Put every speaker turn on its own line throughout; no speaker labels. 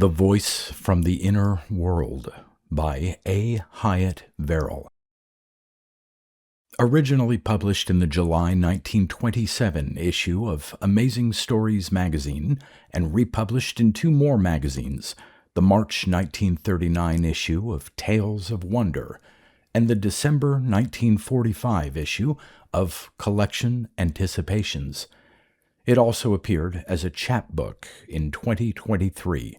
The Voice from the Inner World by A. Hyatt Verrill. Originally published in the July 1927 issue of Amazing Stories magazine and republished in two more magazines, the March 1939 issue of Tales of Wonder and the December 1945 issue of Collection Anticipations. It also appeared as a chapbook in 2023.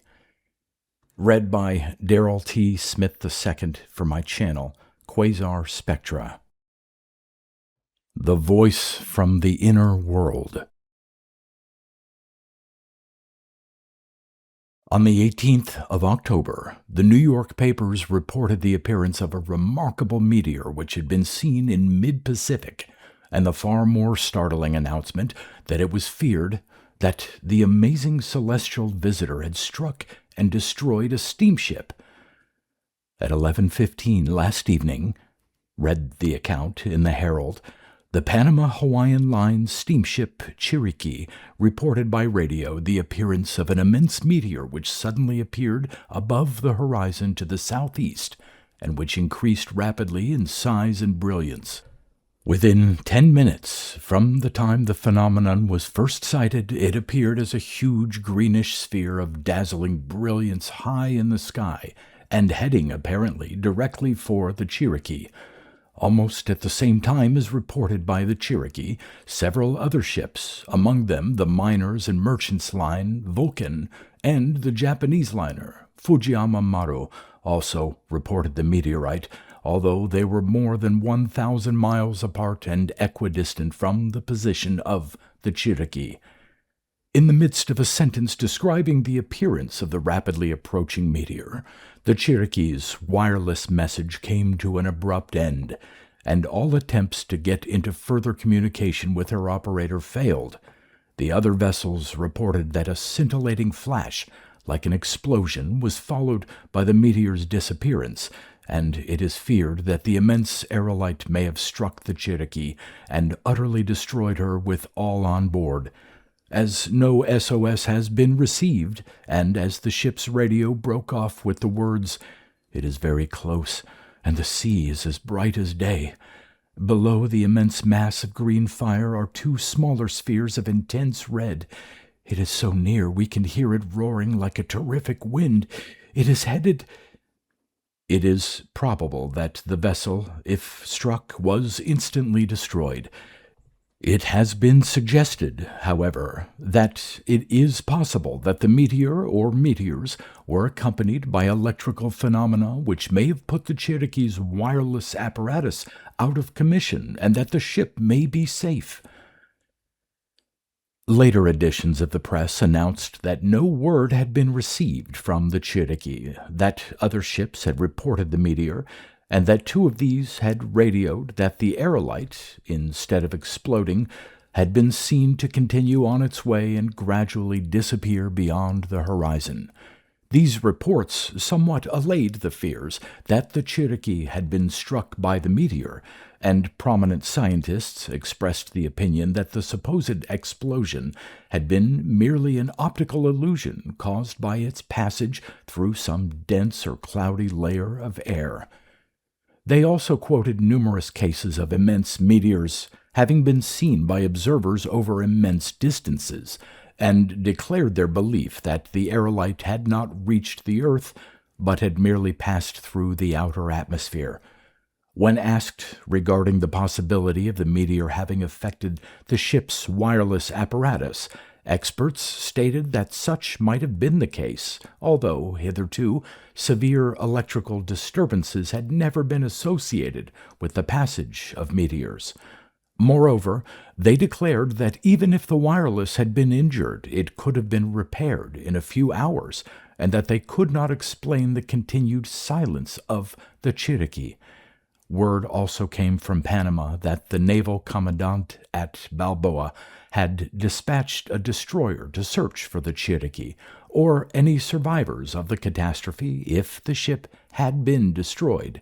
Read by Darrell T. Smith II for my channel, Quasar Spectra. The Voice from the Inner World. On the 18th of October, the New York papers reported the appearance of a remarkable meteor which had been seen in mid-Pacific, and the far more startling announcement that it was feared that the amazing celestial visitor had struck and destroyed a steamship. At 11:15 last evening, read the account in the Herald, the Panama Hawaiian Line steamship Cherokee reported by radio the appearance of an immense meteor which suddenly appeared above the horizon to the southeast and which increased rapidly in size and brilliance. Within 10 minutes from the time the phenomenon was first sighted, it appeared as a huge greenish sphere of dazzling brilliance high in the sky and heading apparently directly for the Cherokee. Almost at the same time as reported by the Cherokee, several other ships, among them the miners and merchants line Vulcan and the Japanese liner Fujiyama Maru, also reported the meteorite, although they were more than 1,000 miles apart and equidistant from the position of the Cherokee. In the midst of a sentence describing the appearance of the rapidly approaching meteor, the Cherokee's wireless message came to an abrupt end, and all attempts to get into further communication with her operator failed. The other vessels reported that a scintillating flash, like an explosion, was followed by the meteor's disappearance, and it is feared that the immense aerolite may have struck the Cherokee and utterly destroyed her with all on board. As no SOS has been received, and as the ship's radio broke off with the words, "It is very close, and the sea is as bright as day. Below the immense mass of green fire are two smaller spheres of intense red. It is so near we can hear it roaring like a terrific wind. It is headed—" It is probable that the vessel, if struck, was instantly destroyed. It has been suggested, however, that it is possible that the meteor or meteors were accompanied by electrical phenomena which may have put the Cherokee's wireless apparatus out of commission and that the ship may be safe. Later editions of the press announced that no word had been received from the Cherokee, that other ships had reported the meteor, and that two of these had radioed that the aerolite, instead of exploding, had been seen to continue on its way and gradually disappear beyond the horizon. These reports somewhat allayed the fears that the Cherokee had been struck by the meteor, and prominent scientists expressed the opinion that the supposed explosion had been merely an optical illusion caused by its passage through some dense or cloudy layer of air. They also quoted numerous cases of immense meteors having been seen by observers over immense distances, and declared their belief that the aerolite had not reached the Earth, but had merely passed through the outer atmosphere. When asked regarding the possibility of the meteor having affected the ship's wireless apparatus, experts stated that such might have been the case, although hitherto severe electrical disturbances had never been associated with the passage of meteors. Moreover, they declared that even if the wireless had been injured, it could have been repaired in a few hours, and that they could not explain the continued silence of the Cherokee. Word also came from Panama that the naval commandant at Balboa had dispatched a destroyer to search for the Cherokee, or any survivors of the catastrophe if the ship had been destroyed.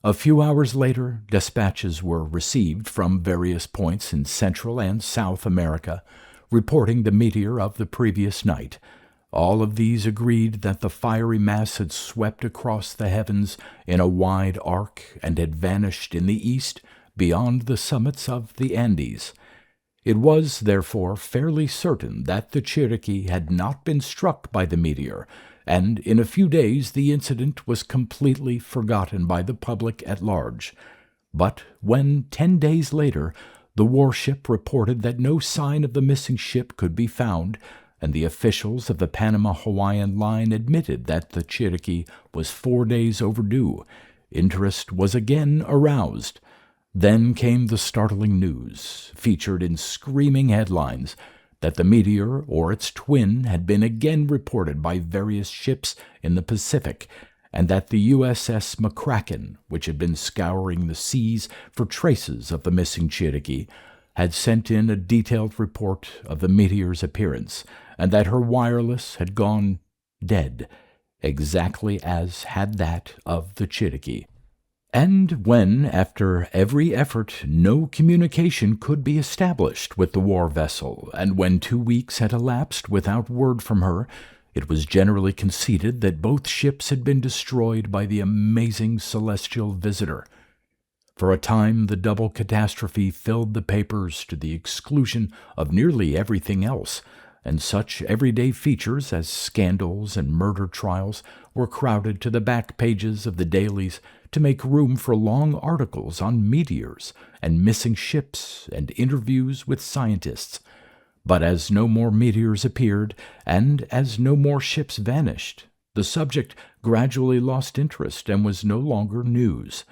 A few hours later, dispatches were received from various points in Central and South America, reporting the meteor of the previous night. All of these agreed that the fiery mass had swept across the heavens in a wide arc and had vanished in the east beyond the summits of the Andes. It was, therefore, fairly certain that the Chiriqui had not been struck by the meteor, and in a few days the incident was completely forgotten by the public at large. But when, 10 days later, the warship reported that no sign of the missing ship could be found, and the officials of the Panama-Hawaiian line admitted that the Chiriqui was 4 days overdue, interest was again aroused. Then came the startling news, featured in screaming headlines, that the meteor or its twin had been again reported by various ships in the Pacific, and that the USS McCracken, which had been scouring the seas for traces of the missing Chiriqui, had sent in a detailed report of the meteor's appearance, and that her wireless had gone dead, exactly as had that of the Chiriqui. And when, after every effort, no communication could be established with the war vessel, and when 2 weeks had elapsed without word from her, it was generally conceded that both ships had been destroyed by the amazing celestial visitor. For a time, the double catastrophe filled the papers to the exclusion of nearly everything else, and such everyday features as scandals and murder trials were crowded to the back pages of the dailies to make room for long articles on meteors and missing ships and interviews with scientists. But as no more meteors appeared, and as no more ships vanished, the subject gradually lost interest and was no longer news.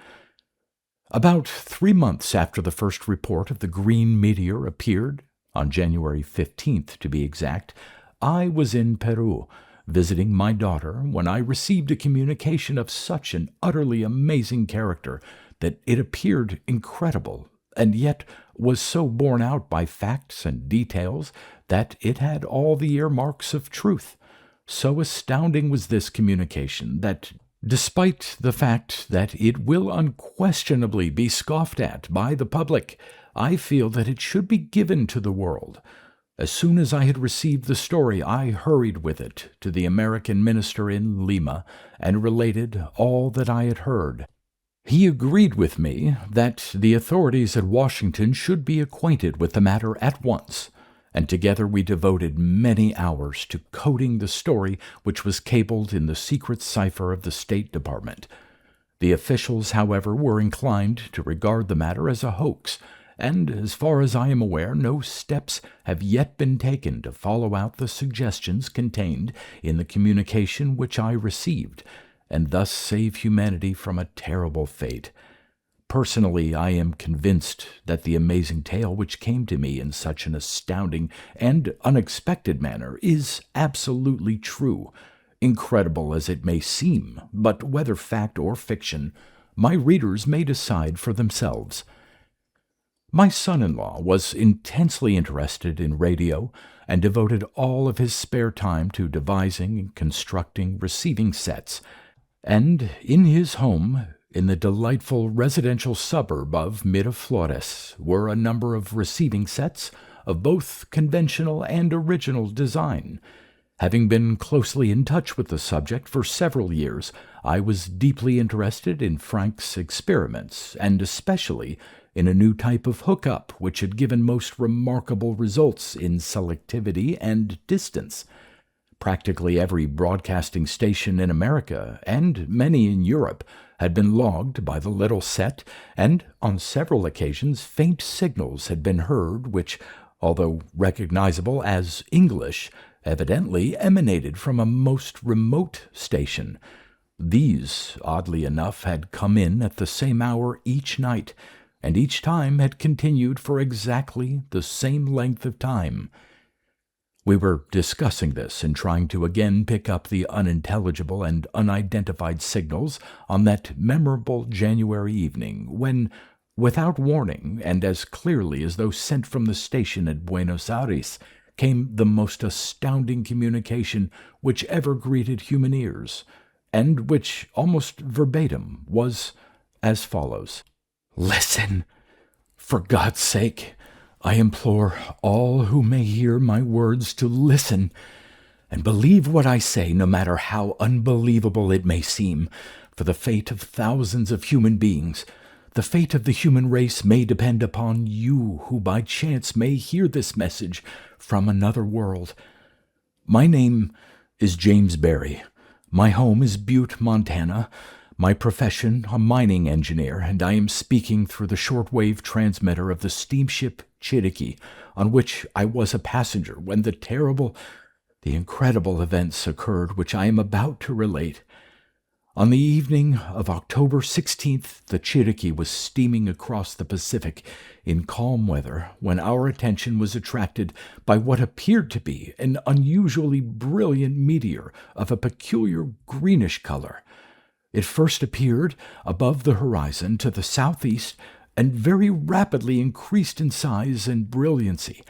About 3 months after the first report of the green meteor appeared, on January 15th to be exact, I was in Peru, visiting my daughter, when I received a communication of such an utterly amazing character that it appeared incredible, and yet was so borne out by facts and details that it had all the earmarks of truth. So astounding was this communication that, despite the fact that it will unquestionably be scoffed at by the public, I feel that it should be given to the world. As soon as I had received the story, I hurried with it to the American minister in Lima and related all that I had heard. He agreed with me that the authorities at Washington should be acquainted with the matter at once, and together we devoted many hours to coding the story which was cabled in the secret cipher of the State Department. The officials, however, were inclined to regard the matter as a hoax, and, as far as I am aware, no steps have yet been taken to follow out the suggestions contained in the communication which I received, and thus save humanity from a terrible fate. Personally, I am convinced that the amazing tale which came to me in such an astounding and unexpected manner is absolutely true, incredible as it may seem, but whether fact or fiction, my readers may decide for themselves. My son-in-law was intensely interested in radio and devoted all of his spare time to devising and constructing receiving sets, and in his home, in the delightful residential suburb of Miraflores, were a number of receiving sets of both conventional and original design. Having been closely in touch with the subject for several years, I was deeply interested in Frank's experiments, and especially in a new type of hookup which had given most remarkable results in selectivity and distance. Practically every broadcasting station in America, and many in Europe, had been logged by the little set, and on several occasions faint signals had been heard which, although recognizable as English, evidently emanated from a most remote station. These, oddly enough, had come in at the same hour each night, and each time had continued for exactly the same length of time. We were discussing this and trying to again pick up the unintelligible and unidentified signals on that memorable January evening when, without warning, and as clearly as though sent from the station at Buenos Aires, came the most astounding communication which ever greeted human ears, and which, almost verbatim, was as follows. "Listen! For God's sake, I implore all who may hear my words to listen. And believe what I say, no matter how unbelievable it may seem, for the fate of thousands of human beings, the fate of the human race may depend upon you who by chance may hear this message from another world. My name is James Barry. My home is Butte, Montana. My profession, a mining engineer, and I am speaking through the shortwave transmitter of the steamship Chitticky, on which I was a passenger when the incredible events occurred which I am about to relate. On the evening of October 16th, the Chitticky was steaming across the Pacific in calm weather when our attention was attracted by what appeared to be an unusually brilliant meteor of a peculiar greenish color. It first appeared above the horizon to the southeast and very rapidly increased in size and brilliancy.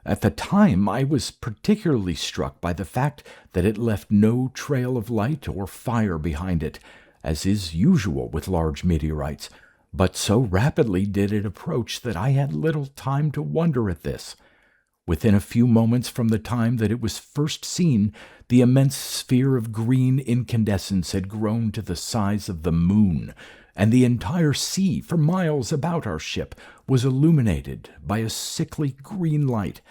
At the time, I was particularly struck by the fact that it left no trail of light or fire behind it, as is usual with large meteorites, but so rapidly did it approach that I had little time to wonder at this. Within a few moments from the time that it was first seen, the immense sphere of green incandescence had grown to the size of the moon, and the entire sea for miles about our ship was illuminated by a sickly green light.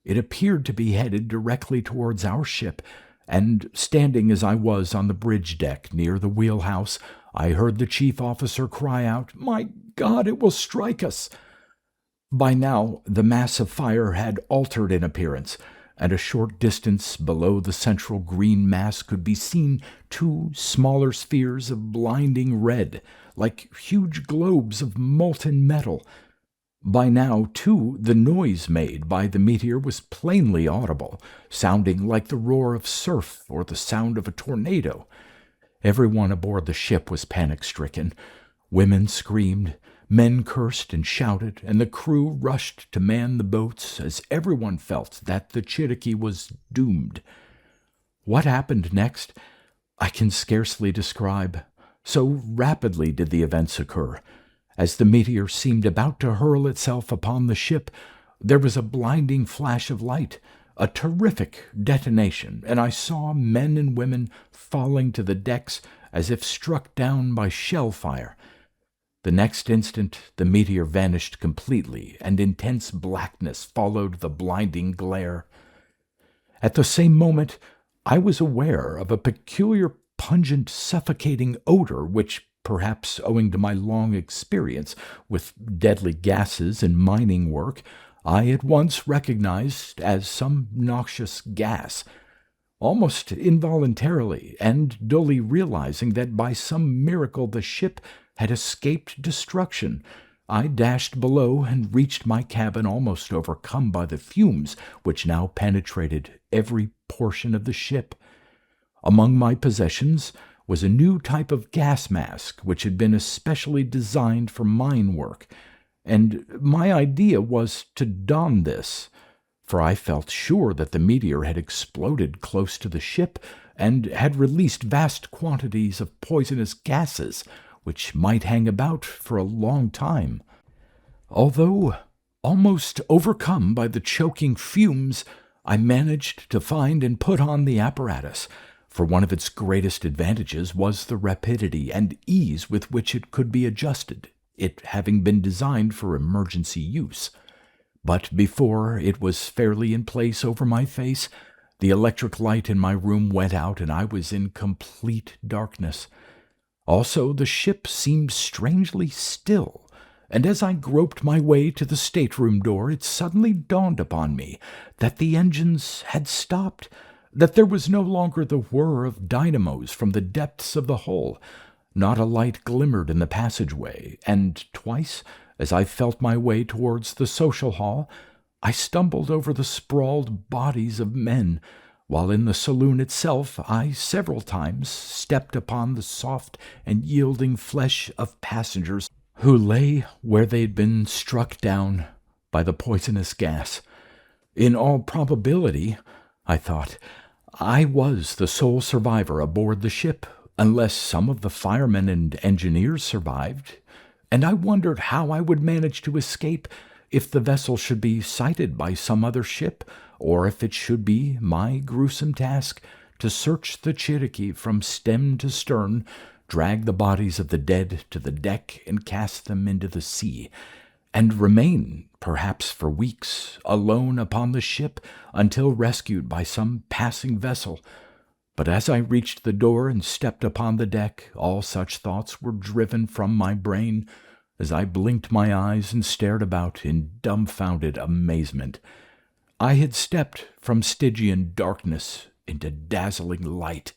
It appeared to be headed directly towards our ship, and standing as I was on the bridge deck near the wheelhouse, I heard the chief officer cry out, "My God, it will strike us!" By now, the mass of fire had altered in appearance, and a short distance below the central green mass could be seen two smaller spheres of blinding red, like huge globes of molten metal. By now, too, the noise made by the meteor was plainly audible, sounding like the roar of surf or the sound of a tornado. Everyone aboard the ship was panic-stricken. Women screamed, men cursed and shouted, and the crew rushed to man the boats as everyone felt that the Chitticky was doomed. What happened next, I can scarcely describe. So rapidly did the events occur. As the meteor seemed about to hurl itself upon the ship, there was a blinding flash of light, a terrific detonation, and I saw men and women falling to the decks as if struck down by shell fire. The next instant, the meteor vanished completely, and intense blackness followed the blinding glare. At the same moment, I was aware of a peculiar, pungent, suffocating odor which, perhaps owing to my long experience with deadly gases and mining work, I at once recognized as some noxious gas. Almost involuntarily, and dully realizing that by some miracle the ship had escaped destruction, I dashed below and reached my cabin almost overcome by the fumes which now penetrated every portion of the ship. Among my possessions was a new type of gas mask which had been especially designed for mine work, and my idea was to don this, for I felt sure that the meteor had exploded close to the ship and had released vast quantities of poisonous gases which might hang about for a long time. Although almost overcome by the choking fumes, I managed to find and put on the apparatus, for one of its greatest advantages was the rapidity and ease with which it could be adjusted, it having been designed for emergency use. But before it was fairly in place over my face, the electric light in my room went out and I was in complete darkness. Also, the ship seemed strangely still, and as I groped my way to the stateroom door, it suddenly dawned upon me that the engines had stopped, that there was no longer the whir of dynamos from the depths of the hull. Not a light glimmered in the passageway, and twice, as I felt my way towards the social hall, I stumbled over the sprawled bodies of men, while in the saloon itself I several times stepped upon the soft and yielding flesh of passengers who lay where they had been struck down by the poisonous gas. In all probability, I thought, I was the sole survivor aboard the ship, unless some of the firemen and engineers survived, and I wondered how I would manage to escape if the vessel should be sighted by some other ship, or if it should be my gruesome task to search the Cherokee from stem to stern, drag the bodies of the dead to the deck and cast them into the sea, and remain, perhaps for weeks, alone upon the ship until rescued by some passing vessel. But as I reached the door and stepped upon the deck, all such thoughts were driven from my brain as I blinked my eyes and stared about in dumbfounded amazement. I had stepped from Stygian darkness into dazzling light.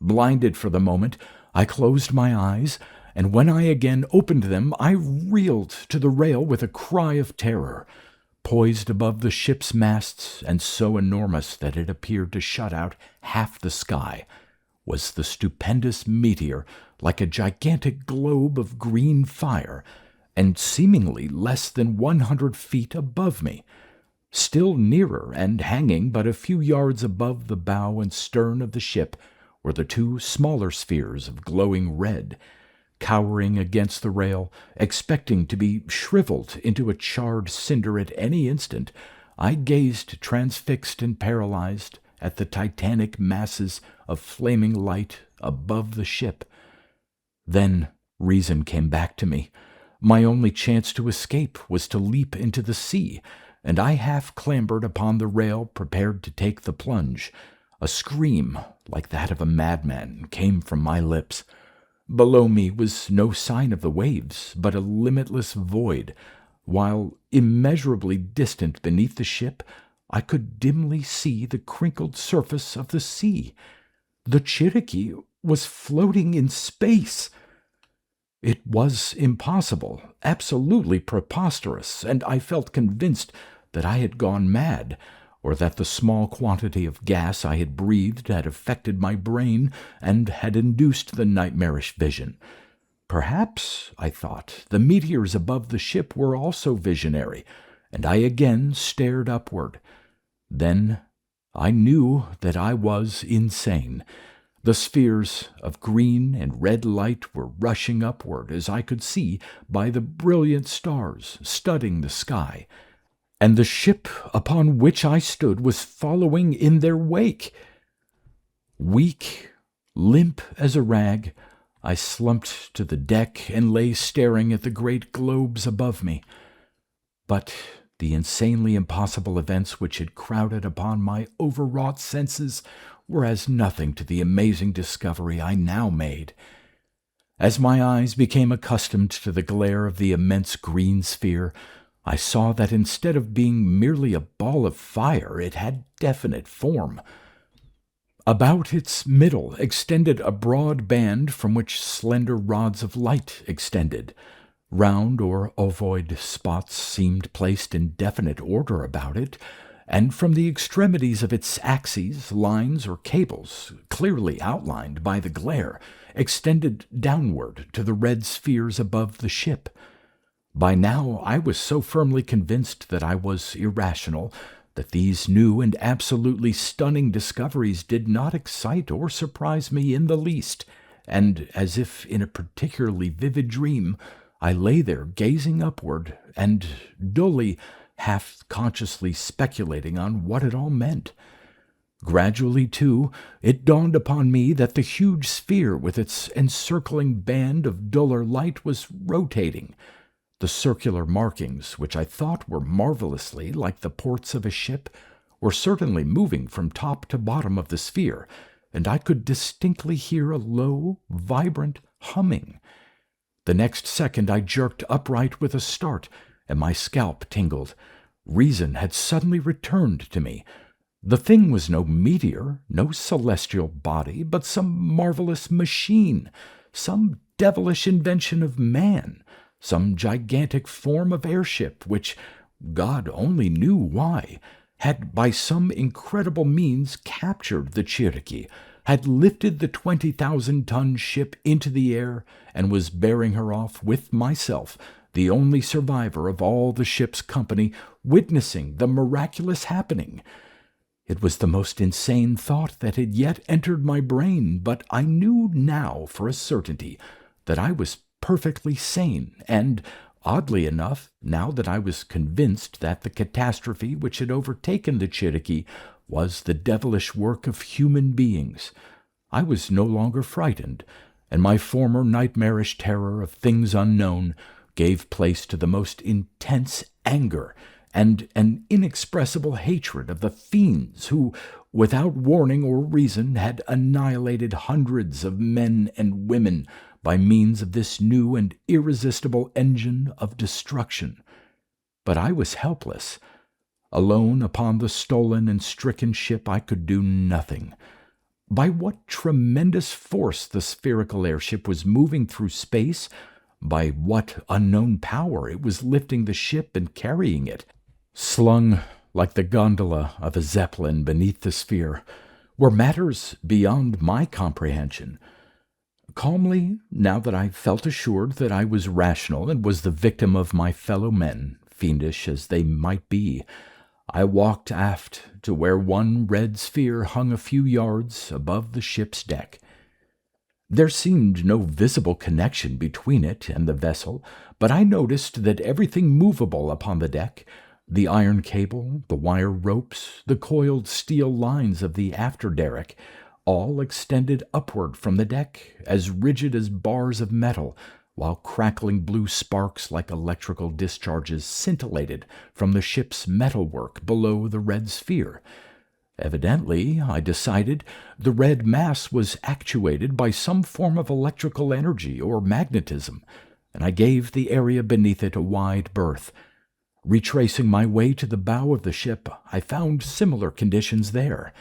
Blinded for the moment, I closed my eyes, and when I again opened them, I reeled to the rail with a cry of terror. Poised above the ship's masts, and so enormous that it appeared to shut out half the sky, was the stupendous meteor, like a gigantic globe of green fire, and seemingly less than 100 feet above me. Still nearer and hanging but a few yards above the bow and stern of the ship were the two smaller spheres of glowing red. Cowering against the rail, expecting to be shriveled into a charred cinder at any instant, I gazed transfixed and paralyzed at the titanic masses of flaming light above the ship. Then reason came back to me. My only chance to escape was to leap into the sea, and I half clambered upon the rail, prepared to take the plunge. A scream, like that of a madman, came from my lips. Below me was no sign of the waves, but a limitless void, while immeasurably distant beneath the ship I could dimly see the crinkled surface of the sea. The Cherokee was floating in space. It was impossible, absolutely preposterous, and I felt convinced that I had gone mad, or that the small quantity of gas I had breathed had affected my brain and had induced the nightmarish vision. Perhaps, I thought, the meteors above the ship were also visionary, and I again stared upward. Then I knew that I was insane. The spheres of green and red light were rushing upward, as I could see by the brilliant stars studding the sky, and the ship upon which I stood was following in their wake. Weak, limp as a rag, I slumped to the deck and lay staring at the great globes above me. But the insanely impossible events which had crowded upon my overwrought senses were as nothing to the amazing discovery I now made. As my eyes became accustomed to the glare of the immense green sphere, I saw that instead of being merely a ball of fire, it had definite form. About its middle extended a broad band from which slender rods of light extended. Round or ovoid spots seemed placed in definite order about it, and from the extremities of its axes, lines or cables, clearly outlined by the glare, extended downward to the red spheres above the ship. By now I was so firmly convinced that I was irrational that these new and absolutely stunning discoveries did not excite or surprise me in the least, and as if in a particularly vivid dream, I lay there gazing upward and dully, half-consciously speculating on what it all meant. Gradually, too, it dawned upon me that the huge sphere with its encircling band of duller light was rotating. The circular markings, which I thought were marvelously like the ports of a ship, were certainly moving from top to bottom of the sphere, and I could distinctly hear a low, vibrant humming. The next second I jerked upright with a start, and my scalp tingled. Reason had suddenly returned to me. The thing was no meteor, no celestial body, but some marvelous machine, some devilish invention of man, some gigantic form of airship which, God only knew why, had by some incredible means captured the Cherokee, had lifted the 20,000-ton ship into the air, and was bearing her off with myself, the only survivor of all the ship's company, witnessing the miraculous happening. It was the most insane thought that had yet entered my brain, but I knew now for a certainty that I was perfectly sane, and Oddly enough, now that I was convinced that the catastrophe which had overtaken the Cherokee was the devilish work of human beings, I was no longer frightened, and my former nightmarish terror of things unknown gave place to the most intense anger and an inexpressible hatred of the fiends who, without warning or reason, had annihilated hundreds of men and women by means of this new and irresistible engine of destruction. But I was helpless. Alone upon the stolen and stricken ship, I could do nothing. By what tremendous force the spherical airship was moving through space, by what unknown power it was lifting the ship and carrying it, slung like the gondola of a zeppelin beneath the sphere, were matters beyond my comprehension. Calmly, now that I felt assured that I was rational and was the victim of my fellow men, fiendish as they might be, I walked aft to where one red sphere hung a few yards above the ship's deck. There seemed no visible connection between it and the vessel, but I noticed that everything movable upon the deck, the iron cable, the wire ropes, the coiled steel lines of the after derrick, all extended upward from the deck, as rigid as bars of metal, while crackling blue sparks like electrical discharges scintillated from the ship's metalwork below the red sphere. Evidently, I decided, the red mass was actuated by some form of electrical energy or magnetism, and I gave the area beneath it a wide berth. Retracing my way to the bow of the ship, I found similar conditions there.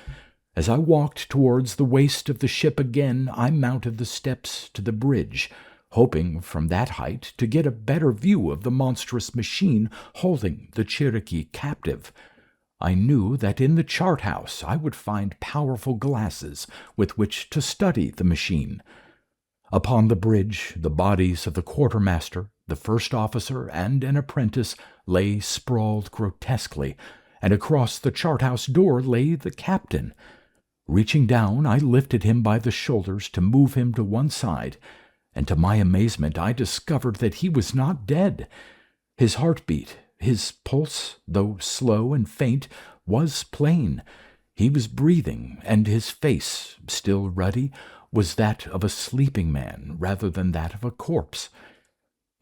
As I walked towards the waist of the ship again, I mounted the steps to the bridge, hoping from that height to get a better view of the monstrous machine holding the Cherokee captive. I knew that in the chart house I would find powerful glasses with which to study the machine. Upon the bridge, the bodies of the quartermaster, the first officer, and an apprentice lay sprawled grotesquely, and across the chart house door lay the captain. Reaching down, I lifted him by the shoulders to move him to one side, and to my amazement I discovered that he was not dead. His heartbeat, his pulse, though slow and faint, was plain. He was breathing, and his face, still ruddy, was that of a sleeping man rather than that of a corpse.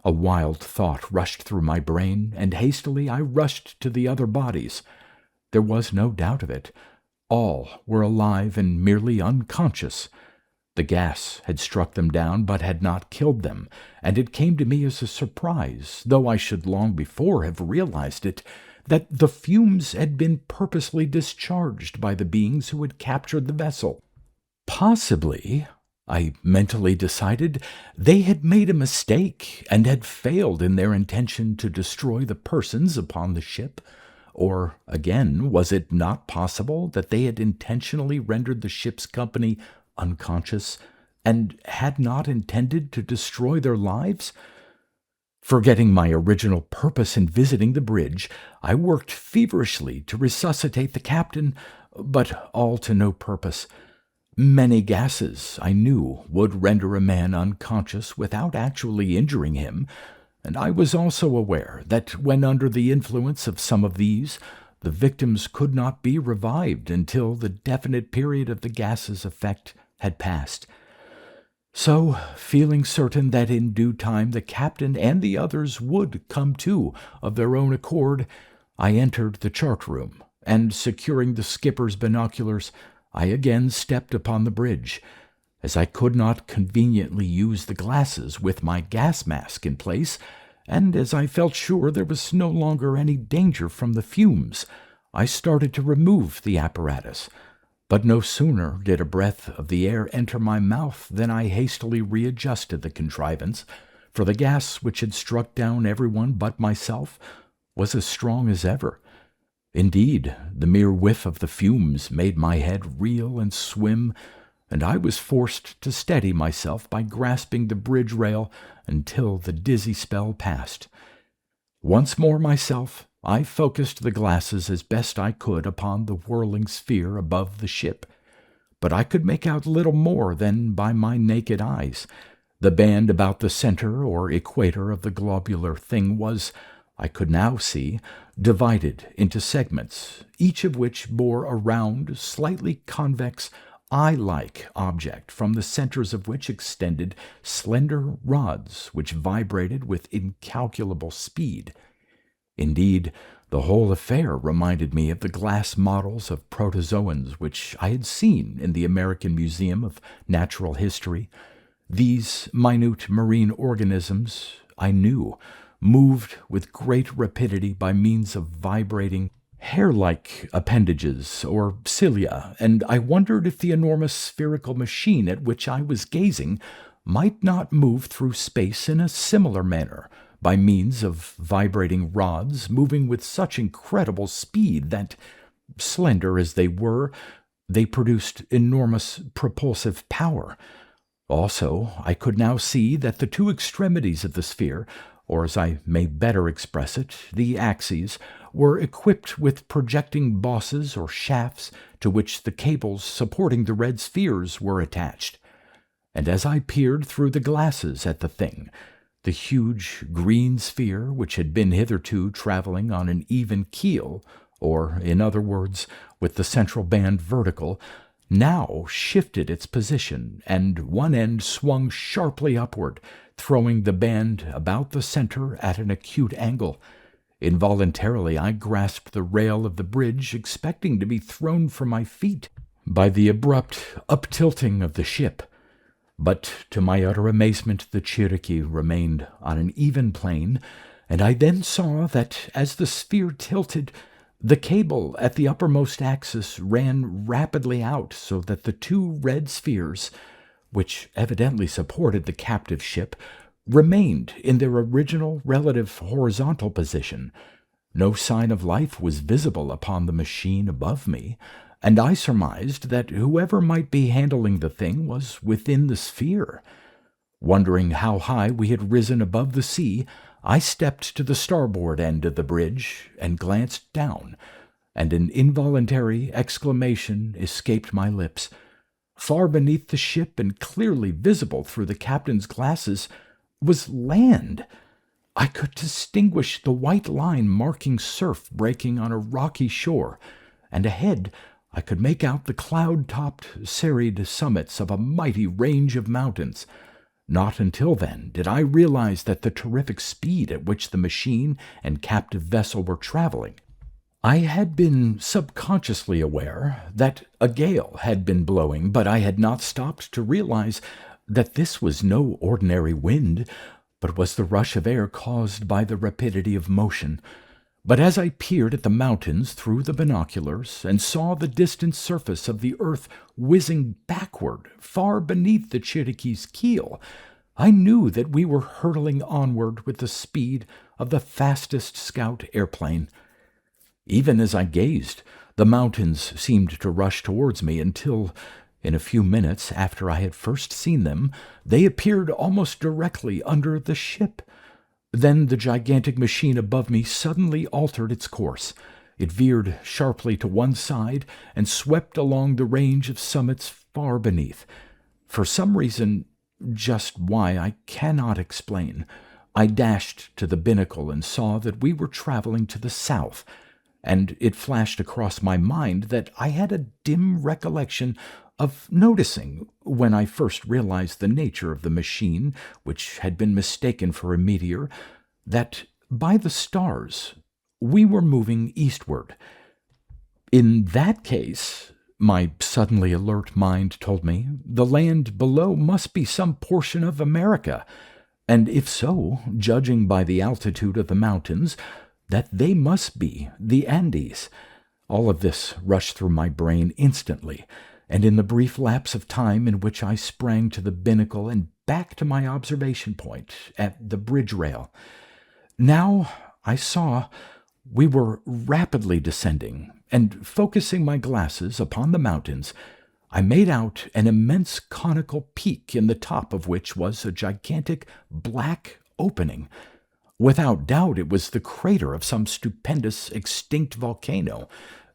A wild thought rushed through my brain, and hastily I rushed to the other bodies. There was no doubt of it. All were alive and merely unconscious. The gas had struck them down, but had not killed them, and it came to me as a surprise, though I should long before have realized it, that the fumes had been purposely discharged by the beings who had captured the vessel. Possibly, I mentally decided, they had made a mistake and had failed in their intention to destroy the persons upon the ship. Or, again, was it not possible that they had intentionally rendered the ship's company unconscious and had not intended to destroy their lives? Forgetting my original purpose in visiting the bridge, I worked feverishly to resuscitate the captain, but all to no purpose. Many gases, I knew, would render a man unconscious without actually injuring him, and I was also aware that when under the influence of some of these, the victims could not be revived until the definite period of the gas's effect had passed. So, feeling certain that in due time the captain and the others would come to of their own accord, I entered the chart room, and securing the skipper's binoculars, I again stepped upon the bridge. As I could not conveniently use the glasses with my gas mask in place, and as I felt sure there was no longer any danger from the fumes, I started to remove the apparatus. But no sooner did a breath of the air enter my mouth than I hastily readjusted the contrivance, for the gas which had struck down everyone but myself was as strong as ever. Indeed, the mere whiff of the fumes made my head reel and swim, and I was forced to steady myself by grasping the bridge rail until the dizzy spell passed. Once more myself, I focused the glasses as best I could upon the whirling sphere above the ship, but I could make out little more than by my naked eyes. The band about the center or equator of the globular thing was, I could now see, divided into segments, each of which bore a round, slightly convex, eye-like object, from the centers of which extended slender rods which vibrated with incalculable speed. Indeed, the whole affair reminded me of the glass models of protozoans which I had seen in the American Museum of Natural History. These minute marine organisms, I knew, moved with great rapidity by means of vibrating hair-like appendages or cilia, and I wondered if the enormous spherical machine at which I was gazing might not move through space in a similar manner, by means of vibrating rods moving with such incredible speed that, slender as they were, they produced enormous propulsive power. Also, I could now see that the two extremities of the sphere, or as I may better express it, the axes, were equipped with projecting bosses or shafts to which the cables supporting the red spheres were attached. And as I peered through the glasses at the thing, the huge green sphere, which had been hitherto traveling on an even keel, or, in other words, with the central band vertical, now shifted its position, and one end swung sharply upward, throwing the band about the center at an acute angle. Involuntarily I grasped the rail of the bridge, expecting to be thrown from my feet by the abrupt uptilting of the ship. But to my utter amazement the Cherokee remained on an even plane, and I then saw that as the sphere tilted, the cable at the uppermost axis ran rapidly out, so that the two red spheres, which evidently supported the captive ship, remained in their original relative horizontal position. No sign of life was visible upon the machine above me, and I surmised that whoever might be handling the thing was within the sphere. Wondering how high we had risen above the sea, I stepped to the starboard end of the bridge and glanced down, and an involuntary exclamation escaped my lips. Far beneath the ship, and clearly visible through the captain's glasses, was land. I could distinguish the white line marking surf breaking on a rocky shore, and ahead I could make out the cloud-topped, serried summits of a mighty range of mountains. Not until then did I realize that the terrific speed at which the machine and captive vessel were traveling. I had been subconsciously aware that a gale had been blowing, but I had not stopped to realize that this was no ordinary wind, but was the rush of air caused by the rapidity of motion. But as I peered at the mountains through the binoculars and saw the distant surface of the earth whizzing backward far beneath the Cherokee's keel, I knew that we were hurtling onward with the speed of the fastest scout airplane. Even as I gazed, the mountains seemed to rush towards me until, in a few minutes after I had first seen them, they appeared almost directly under the ship. Then the gigantic machine above me suddenly altered its course. It veered sharply to one side and swept along the range of summits far beneath. For some reason, just why I cannot explain, I dashed to the binnacle and saw that we were traveling to the south, and it flashed across my mind that I had a dim recollection of noticing, when I first realized the nature of the machine, which had been mistaken for a meteor, that by the stars we were moving eastward. In that case, my suddenly alert mind told me, the land below must be some portion of America, and if so, judging by the altitude of the mountains, that they must be the Andes. All of this rushed through my brain instantly, and in the brief lapse of time in which I sprang to the binnacle and back to my observation point at the bridge rail, now I saw we were rapidly descending, and focusing my glasses upon the mountains, I made out an immense conical peak in the top of which was a gigantic black opening. Without doubt it was the crater of some stupendous extinct volcano,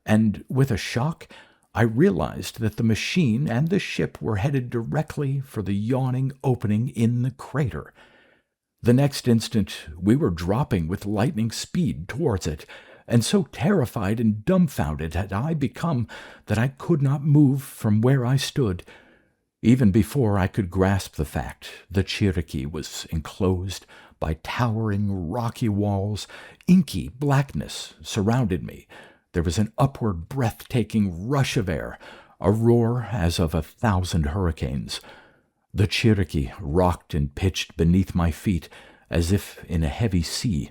and with a shock I realized that the machine and the ship were headed directly for the yawning opening in the crater. The next instant we were dropping with lightning speed towards it, and so terrified and dumbfounded had I become that I could not move from where I stood. Even before I could grasp the fact, the Cherokee was enclosed by towering rocky walls. Inky blackness surrounded me. There was an upward breathtaking rush of air, a roar as of 1,000 hurricanes. The Cherokee rocked and pitched beneath my feet as if in a heavy sea.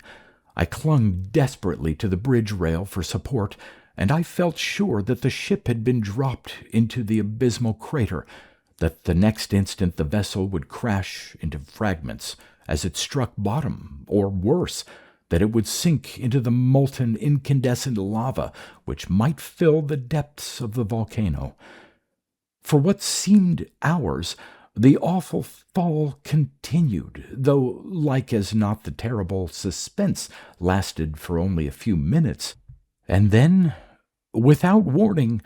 I clung desperately to the bridge rail for support, and I felt sure that the ship had been dropped into the abysmal crater, that the next instant the vessel would crash into fragments as it struck bottom, or worse, that it would sink into the molten incandescent lava which might fill the depths of the volcano. For what seemed hours, the awful fall continued, though like as not the terrible suspense lasted for only a few minutes. And then, without warning,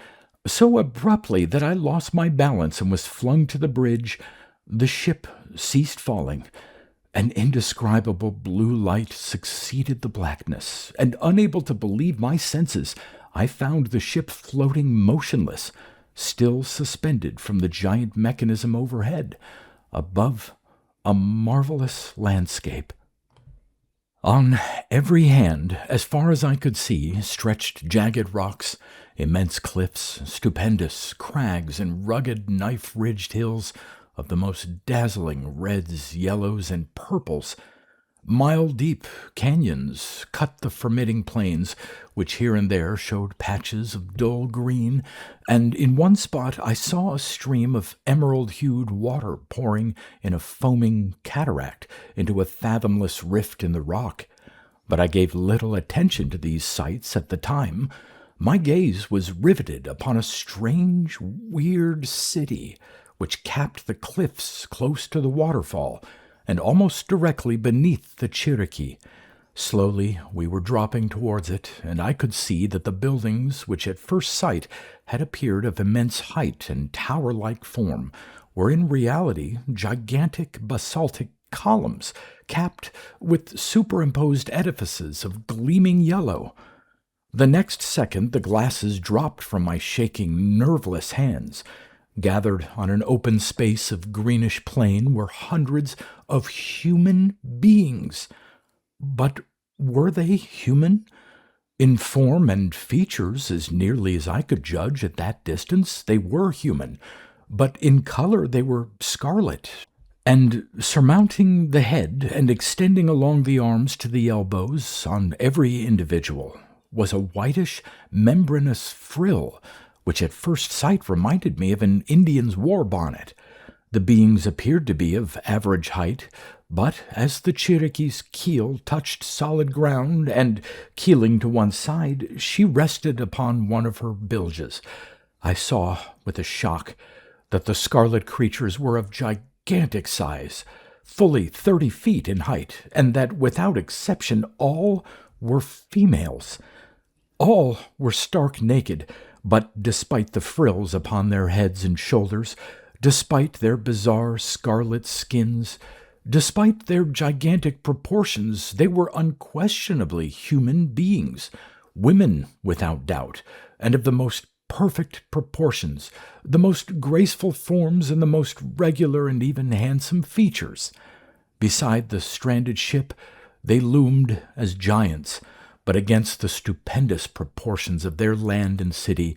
so abruptly that I lost my balance and was flung to the bridge, the ship ceased falling. An indescribable blue light succeeded the blackness, and unable to believe my senses, I found the ship floating motionless, still suspended from the giant mechanism overhead, above a marvelous landscape. On every hand, as far as I could see, stretched jagged rocks, immense cliffs, stupendous crags, and rugged knife-ridged hills of the most dazzling reds, yellows, and purples. Mile-deep canyons cut the formitting plains, which here and there showed patches of dull green, and in one spot I saw a stream of emerald-hued water pouring in a foaming cataract into a fathomless rift in the rock. But I gave little attention to these sights at the time. My gaze was riveted upon a strange, weird city which capped the cliffs close to the waterfall, and almost directly beneath the Cherokee. Slowly we were dropping towards it, and I could see that the buildings, which at first sight had appeared of immense height and tower-like form, were in reality gigantic basaltic columns, capped with superimposed edifices of gleaming yellow. The next second the glasses dropped from my shaking, nerveless hands. Gathered on an open space of greenish plain were hundreds of human beings. But were they human? In form and features, as nearly as I could judge at that distance, they were human, but in color they were scarlet, and surmounting the head and extending along the arms to the elbows on every individual was a whitish, membranous frill, which at first sight reminded me of an Indian's war bonnet. The beings appeared to be of average height, but as the Cherokee's keel touched solid ground, and, keeling to one side, she rested upon one of her bilges, I saw, with a shock, that the scarlet creatures were of gigantic size, fully 30 feet in height, and that without exception all were females. All were stark naked, but despite the frills upon their heads and shoulders, despite their bizarre scarlet skins, despite their gigantic proportions, they were unquestionably human beings, women without doubt, and of the most perfect proportions, the most graceful forms, and the most regular and even handsome features. Beside the stranded ship, they loomed as giants, but against the stupendous proportions of their land and city,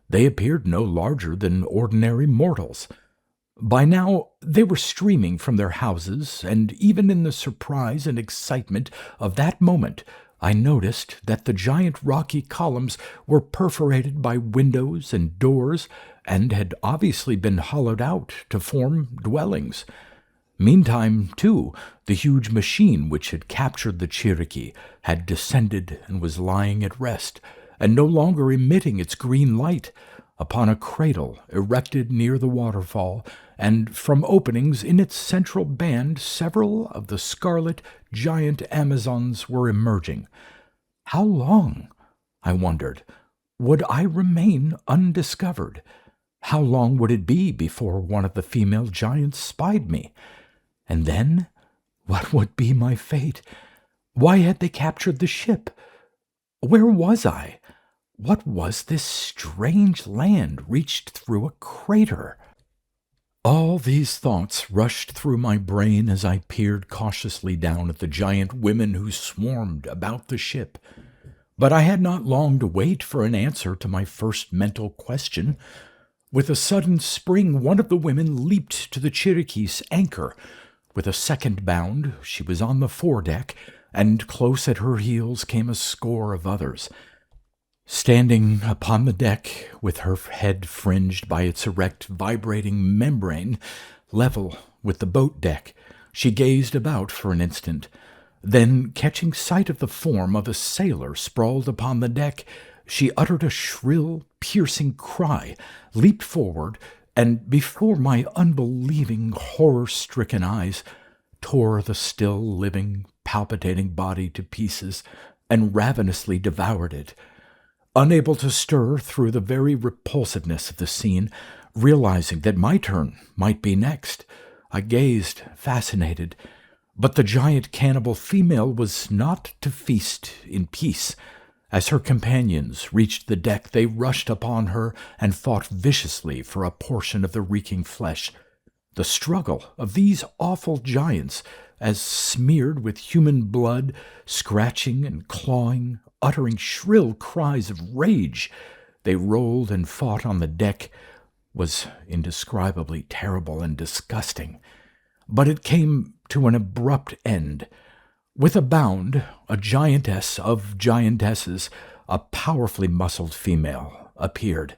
they appeared no larger than ordinary mortals. By now they were streaming from their houses, and even in the surprise and excitement of that moment, I noticed that the giant rocky columns were perforated by windows and doors, and had obviously been hollowed out to form dwellings. Meantime, too, the huge machine which had captured the Cherokee had descended and was lying at rest, and no longer emitting its green light, upon a cradle erected near the waterfall, and from openings in its central band several of the scarlet giant Amazons were emerging. How long, I wondered, Would I remain undiscovered? How long would it be before one of the female giants spied me? And then, what would be my fate? Why had they captured the ship? Where was I? What was this strange land reached through a crater? All these thoughts rushed through my brain as I peered cautiously down at the giant women who swarmed about the ship. But I had not long to wait for an answer to my first mental question. With a sudden spring, one of the women leaped to the Cherokee's anchor. With a second bound, she was on the foredeck, and close at her heels came a score of others. Standing upon the deck, with her head fringed by its erect, vibrating membrane, level with the boat deck, she gazed about for an instant. Then, catching sight of the form of a sailor sprawled upon the deck, she uttered a shrill, piercing cry, leaped forward, and before my unbelieving, horror-stricken eyes, tore the still living, palpitating body to pieces, and ravenously devoured it. Unable to stir through the very repulsiveness of the scene, realizing that my turn might be next, I gazed, fascinated. But the giant cannibal female was not to feast in peace. As her companions reached the deck, they rushed upon her and fought viciously for a portion of the reeking flesh. The struggle of these awful giants, as smeared with human blood, scratching and clawing, uttering shrill cries of rage, they rolled and fought on the deck, was indescribably terrible and disgusting. But it came to an abrupt end. With a bound, a giantess of giantesses, a powerfully muscled female, appeared,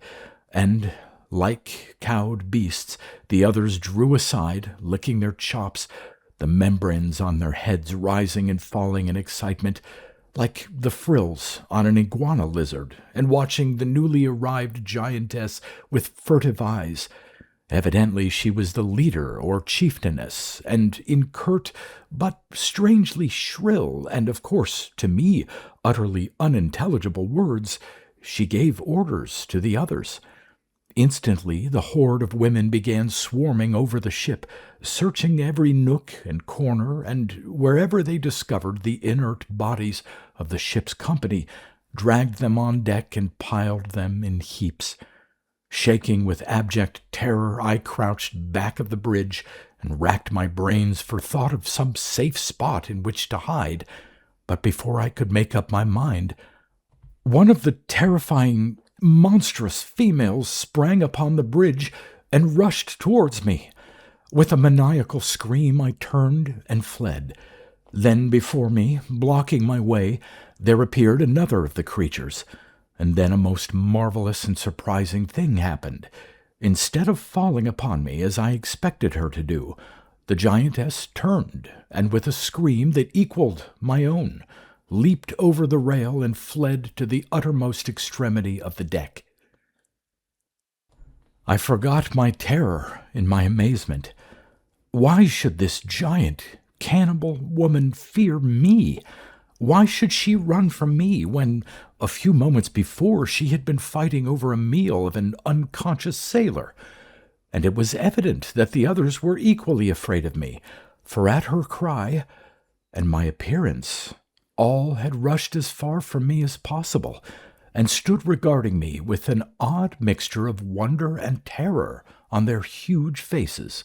and, like cowed beasts, the others drew aside, licking their chops, the membranes on their heads rising and falling in excitement, like the frills on an iguana lizard, and watching the newly arrived giantess with furtive eyes. Evidently she was the leader or chieftainess, and in curt but strangely shrill and, of course, to me, utterly unintelligible words, she gave orders to the others. Instantly the horde of women began swarming over the ship, searching every nook and corner, and wherever they discovered the inert bodies of the ship's company, dragged them on deck and piled them in heaps. Shaking with abject terror, I crouched back of the bridge and racked my brains for thought of some safe spot in which to hide. But before I could make up my mind, one of the terrifying, monstrous females sprang upon the bridge and rushed towards me. With a maniacal scream, I turned and fled. Then before me, blocking my way, there appeared another of the creatures. And then a most marvelous and surprising thing happened. Instead of falling upon me as I expected her to do, the giantess turned, and with a scream that equaled my own, leaped over the rail and fled to the uttermost extremity of the deck. I forgot my terror in my amazement. Why should this giant, cannibal woman fear me? Why should she run from me when, a few moments before, she had been fighting over a meal of an unconscious sailor? And it was evident that the others were equally afraid of me, for at her cry and my appearance, all had rushed as far from me as possible, and stood regarding me with an odd mixture of wonder and terror on their huge faces.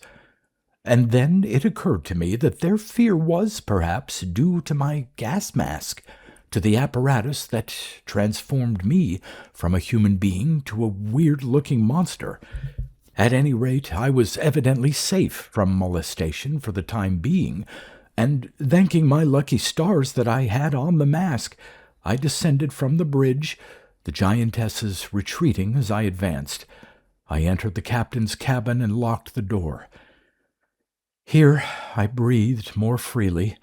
And then it occurred to me that their fear was perhaps due to my gas mask, to the apparatus that transformed me from a human being to a weird-looking monster. At any rate, I was evidently safe from molestation for the time being, and thanking my lucky stars that I had on the mask, I descended from the bridge, the giantesses retreating as I advanced. I entered the captain's cabin and locked the door. Here I breathed more freely,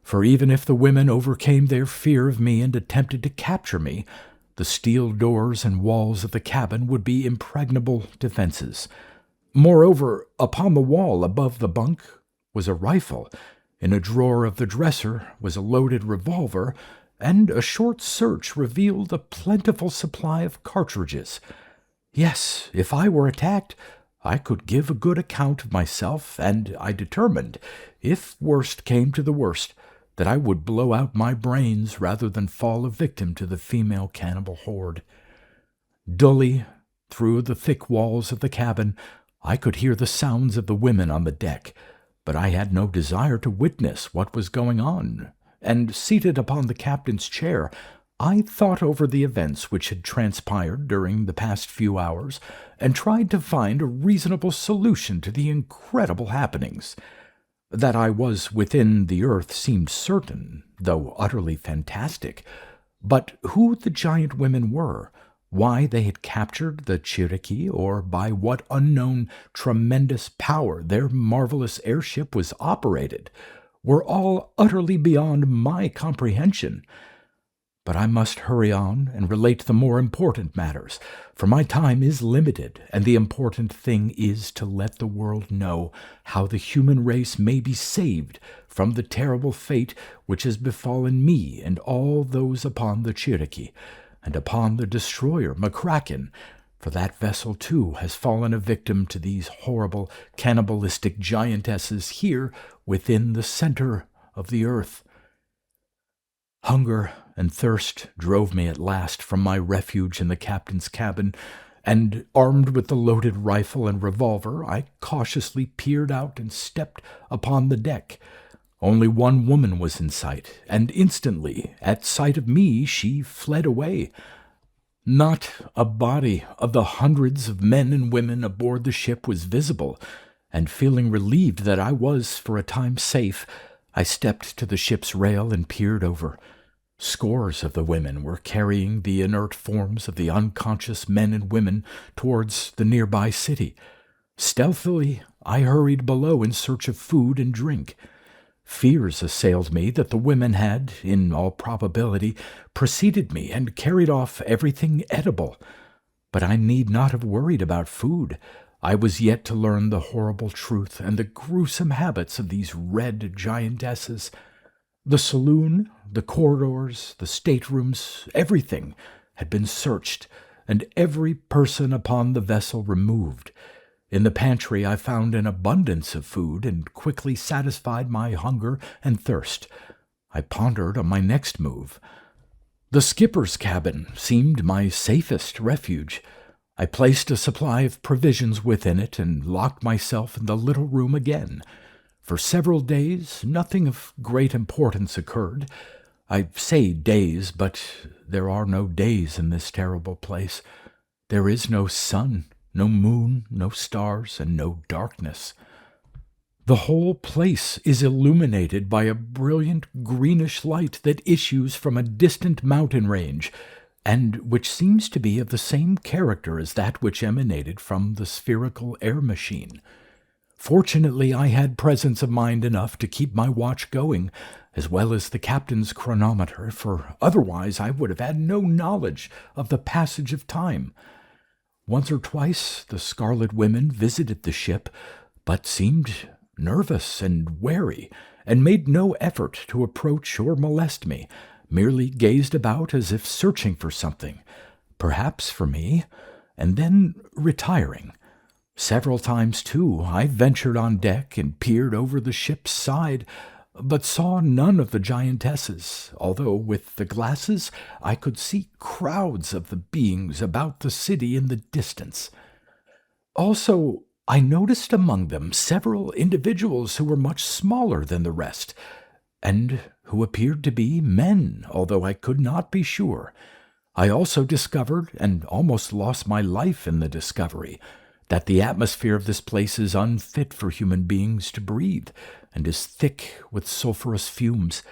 for even if the women overcame their fear of me and attempted to capture me, the steel doors and walls of the cabin would be impregnable defenses. Moreover, upon the wall above the bunk was a rifle. In a drawer of the dresser was a loaded revolver, and a short search revealed a plentiful supply of cartridges. Yes, if I were attacked, I could give a good account of myself, and I determined, if worst came to the worst, that I would blow out my brains rather than fall a victim to the female cannibal horde. Dully, through the thick walls of the cabin, I could hear the sounds of the women on the deck, but I had no desire to witness what was going on, and seated upon the captain's chair, I thought over the events which had transpired during the past few hours, and tried to find a reasonable solution to the incredible happenings. That I was within the earth seemed certain, though utterly fantastic. But who the giant women were, why they had captured the Cherokee, or by what unknown tremendous power their marvelous airship was operated, were all utterly beyond my comprehension. But I must hurry on and relate the more important matters, for my time is limited, and the important thing is to let the world know how the human race may be saved from the terrible fate which has befallen me and all those upon the Cherokee, and upon the destroyer McCracken, for that vessel too has fallen a victim to these horrible cannibalistic giantesses here within the center of the earth. Hunger and thirst drove me at last from my refuge in the captain's cabin, and, armed with the loaded rifle and revolver, I cautiously peered out and stepped upon the deck. Only one woman was in sight, and instantly, at sight of me, she fled away. Not a body of the hundreds of men and women aboard the ship was visible, and feeling relieved that I was for a time safe, I stepped to the ship's rail and peered over. Scores of the women were carrying the inert forms of the unconscious men and women towards the nearby city. Stealthily, I hurried below in search of food and drink. Fears assailed me that the women had, in all probability, preceded me and carried off everything edible. But I need not have worried about food. I was yet to learn the horrible truth and the gruesome habits of these red giantesses. The saloon, the corridors, the staterooms, everything had been searched, and every person upon the vessel removed. In the pantry I found an abundance of food, and quickly satisfied my hunger and thirst. I pondered on my next move. The skipper's cabin seemed my safest refuge. I placed a supply of provisions within it, and locked myself in the little room again. For several days nothing of great importance occurred. I say days, but there are no days in this terrible place. There is no sun, no moon, no stars, and no darkness. The whole place is illuminated by a brilliant greenish light that issues from a distant mountain range, and which seems to be of the same character as that which emanated from the spherical air machine. Fortunately, I had presence of mind enough to keep my watch going, as well as the captain's chronometer, for otherwise I would have had no knowledge of the passage of time. Once or twice the Scarlet Women visited the ship, but seemed nervous and wary, and made no effort to approach or molest me, merely gazed about as if searching for something, perhaps for me, and then retiring. Several times, too, I ventured on deck and peered over the ship's side, but saw none of the giantesses, although with the glasses I could see crowds of the beings about the city in the distance. Also, I noticed among them several individuals who were much smaller than the rest, and who appeared to be men, although I could not be sure. I also discovered, and almost lost my life in the discovery, that the atmosphere of this place is unfit for human beings to breathe, and is thick with sulphurous fumes.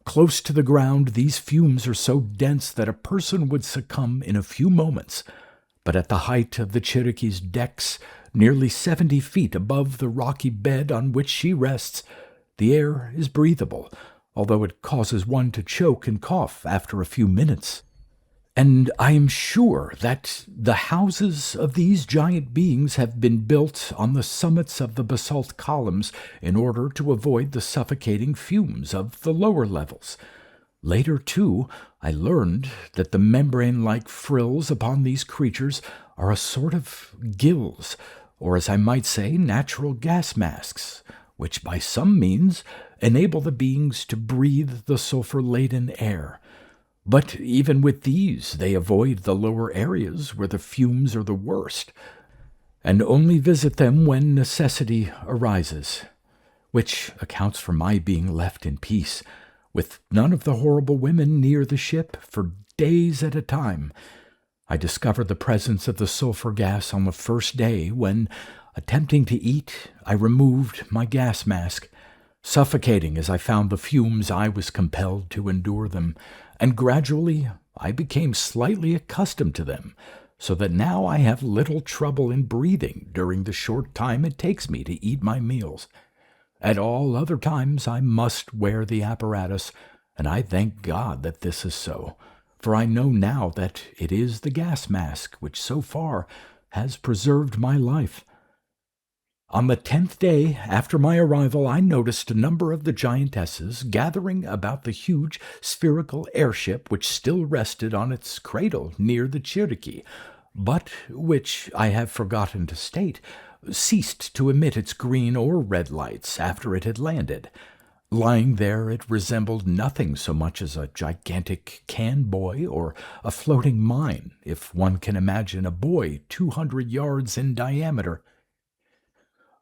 Close to the ground, these fumes are so dense that a person would succumb in a few moments, but at the height of the Cherokee's decks, nearly 70 feet above the rocky bed on which she rests, the air is breathable, although it causes one to choke and cough after a few minutes. And I am sure that the houses of these giant beings have been built on the summits of the basalt columns in order to avoid the suffocating fumes of the lower levels. Later, too, I learned that the membrane-like frills upon these creatures are a sort of gills, or as I might say, natural gas masks, which by some means enable the beings to breathe the sulfur-laden air. But even with these, they avoid the lower areas where the fumes are the worst, and only visit them when necessity arises, which accounts for my being left in peace, with none of the horrible women near the ship for days at a time. I discovered the presence of the sulfur gas on the first day when, attempting to eat, I removed my gas mask, suffocating as I found the fumes I was compelled to endure them, and gradually I became slightly accustomed to them, so that now I have little trouble in breathing during the short time it takes me to eat my meals. At all other times I must wear the apparatus, and I thank God that this is so, for I know now that it is the gas mask which so far has preserved my life. On the 10th day after my arrival, I noticed a number of the giantesses gathering about the huge spherical airship which still rested on its cradle near the Cherokee, but which, I have forgotten to state, ceased to emit its green or red lights after it had landed. Lying there, it resembled nothing so much as a gigantic can buoy or a floating mine, if one can imagine a buoy 200 yards in diameter.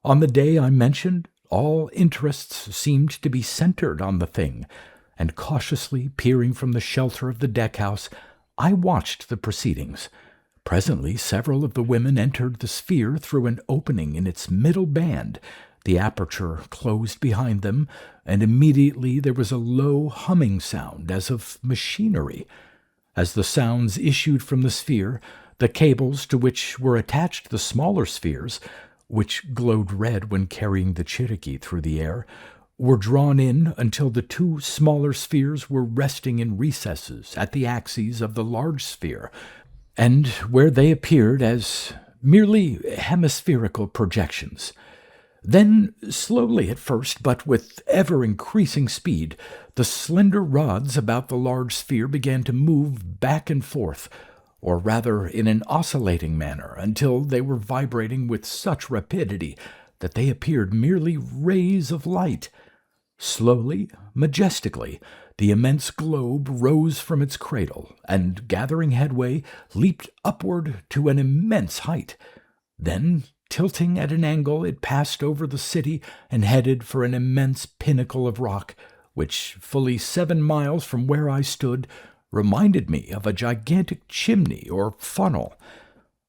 On the day I mentioned, all interests seemed to be centered on the thing, and cautiously peering from the shelter of the deckhouse, I watched the proceedings. Presently, several of the women entered the sphere through an opening in its middle band. The aperture closed behind them, and immediately there was a low humming sound as of machinery. As the sounds issued from the sphere, the cables to which were attached the smaller spheres, which glowed red when carrying the Cherokee through the air, were drawn in until the two smaller spheres were resting in recesses at the axes of the large sphere, and where they appeared as merely hemispherical projections. Then, slowly at first, but with ever-increasing speed, the slender rods about the large sphere began to move back and forth, or rather in an oscillating manner, until they were vibrating with such rapidity that they appeared merely rays of light. Slowly, majestically, the immense globe rose from its cradle, and, gathering headway, leaped upward to an immense height. Then, tilting at an angle, it passed over the city and headed for an immense pinnacle of rock, which, fully 7 miles from where I stood, reminded me of a gigantic chimney or funnel.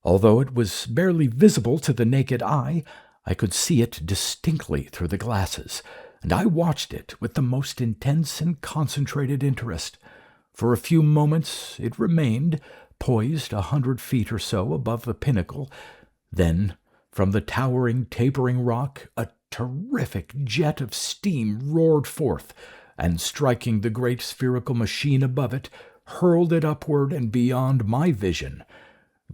Although it was barely visible to the naked eye, I could see it distinctly through the glasses, and I watched it with the most intense and concentrated interest. For a few moments it remained, poised 100 feet or so above the pinnacle. Then, from the towering, tapering rock, a terrific jet of steam roared forth, and striking the great spherical machine above it, hurled it upward and beyond my vision.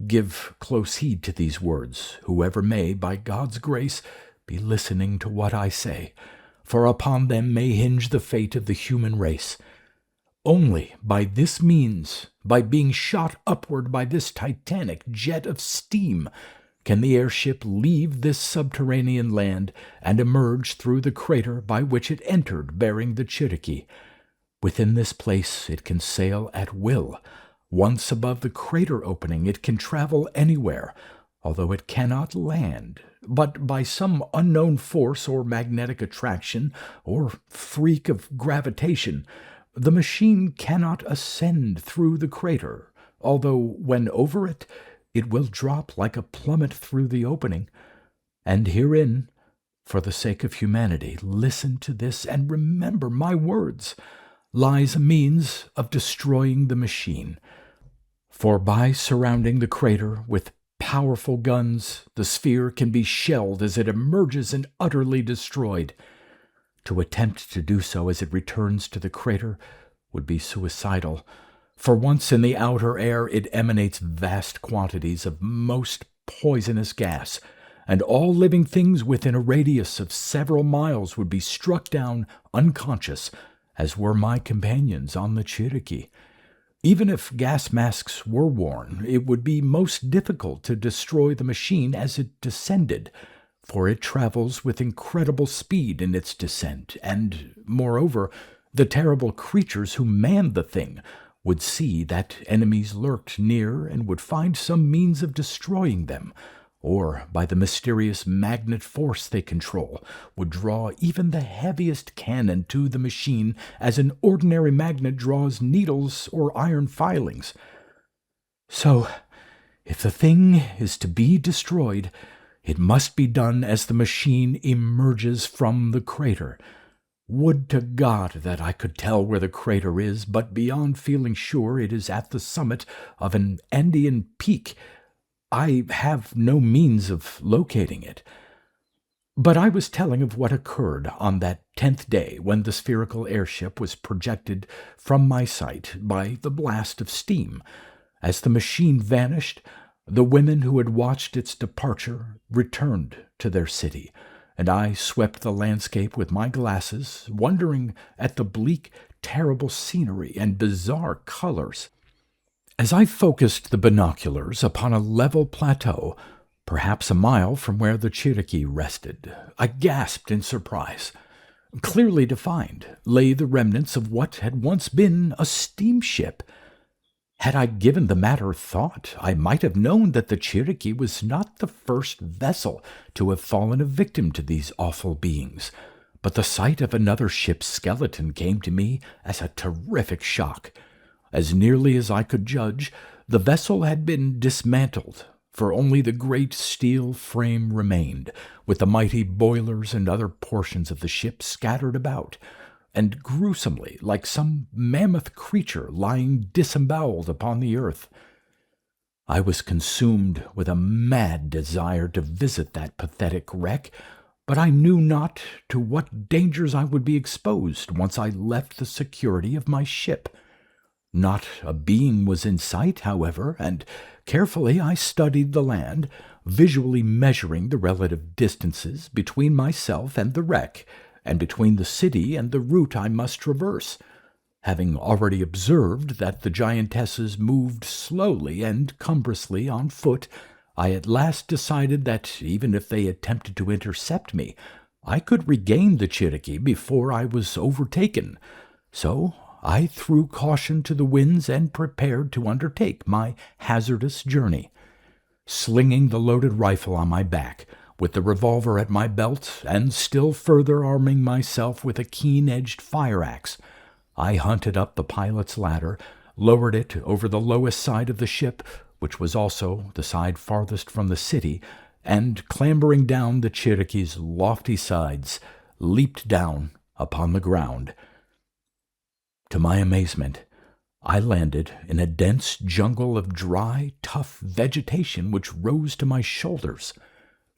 Give close heed to these words, whoever may, by God's grace, be listening to what I say, for upon them may hinge the fate of the human race. Only by this means, by being shot upward by this titanic jet of steam, can the airship leave this subterranean land and emerge through the crater by which it entered bearing the Cherokee. Within this place it can sail at will. Once above the crater opening it can travel anywhere, although it cannot land, but by some unknown force or magnetic attraction or freak of gravitation, the machine cannot ascend through the crater, although when over it, it will drop like a plummet through the opening. And herein, for the sake of humanity, listen to this and remember my words, lies a means of destroying the machine. For by surrounding the crater with powerful guns, the sphere can be shelled as it emerges and utterly destroyed. To attempt to do so as it returns to the crater would be suicidal, for once in the outer air it emanates vast quantities of most poisonous gas, and all living things within a radius of several miles would be struck down unconscious, as were my companions on the Cherokee. Even if gas masks were worn, it would be most difficult to destroy the machine as it descended, for it travels with incredible speed in its descent, and, moreover, the terrible creatures who manned the thing would see that enemies lurked near and would find some means of destroying them, or, by the mysterious magnet force they control, would draw even the heaviest cannon to the machine as an ordinary magnet draws needles or iron filings. So, if the thing is to be destroyed, it must be done as the machine emerges from the crater. Would to God that I could tell where the crater is, but beyond feeling sure it is at the summit of an Andean peak, I have no means of locating it. But I was telling of what occurred on that 10th day when the spherical airship was projected from my sight by the blast of steam. As the machine vanished, the women who had watched its departure returned to their city, and I swept the landscape with my glasses, wondering at the bleak, terrible scenery and bizarre colors. As I focused the binoculars upon a level plateau, perhaps a mile from where the Cherokee rested, I gasped in surprise. Clearly defined lay the remnants of what had once been a steamship. Had I given the matter thought, I might have known that the Cherokee was not the first vessel to have fallen a victim to these awful beings, but the sight of another ship's skeleton came to me as a terrific shock. As nearly as I could judge, the vessel had been dismantled, for only the great steel frame remained, with the mighty boilers and other portions of the ship scattered about, and gruesomely like some mammoth creature lying disemboweled upon the earth. I was consumed with a mad desire to visit that pathetic wreck, but I knew not to what dangers I would be exposed once I left the security of my ship. Not a being was in sight, however, and carefully I studied the land, visually measuring the relative distances between myself and the wreck, and between the city and the route I must traverse. Having already observed that the giantesses moved slowly and cumbrously on foot, I at last decided that even if they attempted to intercept me, I could regain the Cherokee before I was overtaken. So I threw caution to the winds and prepared to undertake my hazardous journey. Slinging the loaded rifle on my back, with the revolver at my belt, and still further arming myself with a keen-edged fire-axe, I hunted up the pilot's ladder, lowered it over the lowest side of the ship, which was also the side farthest from the city, and, clambering down the Cherokee's lofty sides, leaped down upon the ground. To my amazement, I landed in a dense jungle of dry, tough vegetation which rose to my shoulders.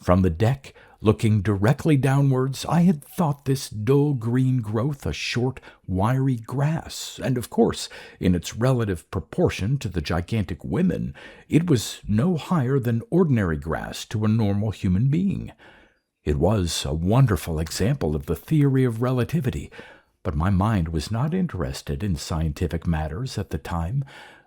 From the deck, looking directly downwards, I had thought this dull green growth a short, wiry grass, and of course, in its relative proportion to the gigantic women, it was no higher than ordinary grass to a normal human being. It was a wonderful example of the theory of relativity, but my mind was not interested in scientific matters at the time,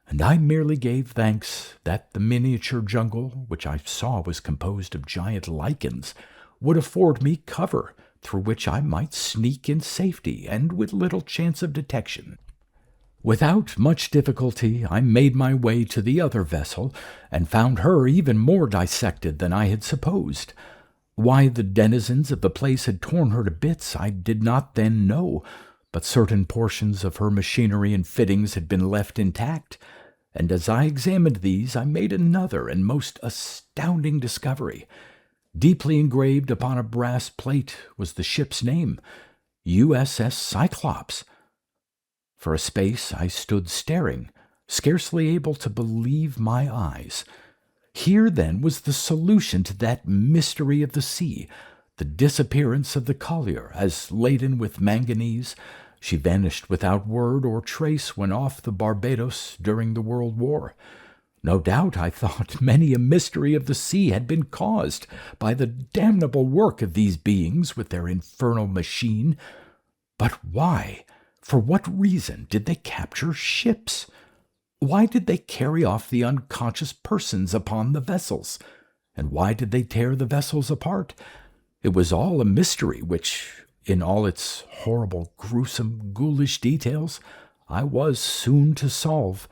and I merely gave thanks that the miniature jungle, which I saw was composed of giant lichens, would afford me cover through which I might sneak in safety and with little chance of detection. Without much difficulty, I made my way to the other vessel, and found her even more dissected than I had supposed. Why the denizens of the place had torn her to bits I did not then know, but certain portions of her machinery and fittings had been left intact, and as I examined these I made another and most astounding discovery. Deeply engraved upon a brass plate was the ship's name, USS Cyclops. For a space I stood staring, scarcely able to believe my eyes. Here, then, was the solution to that mystery of the sea, the disappearance of the collier, as laden with manganese. She vanished without word or trace when off the Barbados during the World War. No doubt, I thought, many a mystery of the sea had been caused by the damnable work of these beings with their infernal machine. But why? For what reason did they capture ships? Why did they carry off the unconscious persons upon the vessels? And why did they tear the vessels apart? It was all a mystery which, in all its horrible, gruesome, ghoulish details, I was soon to solve.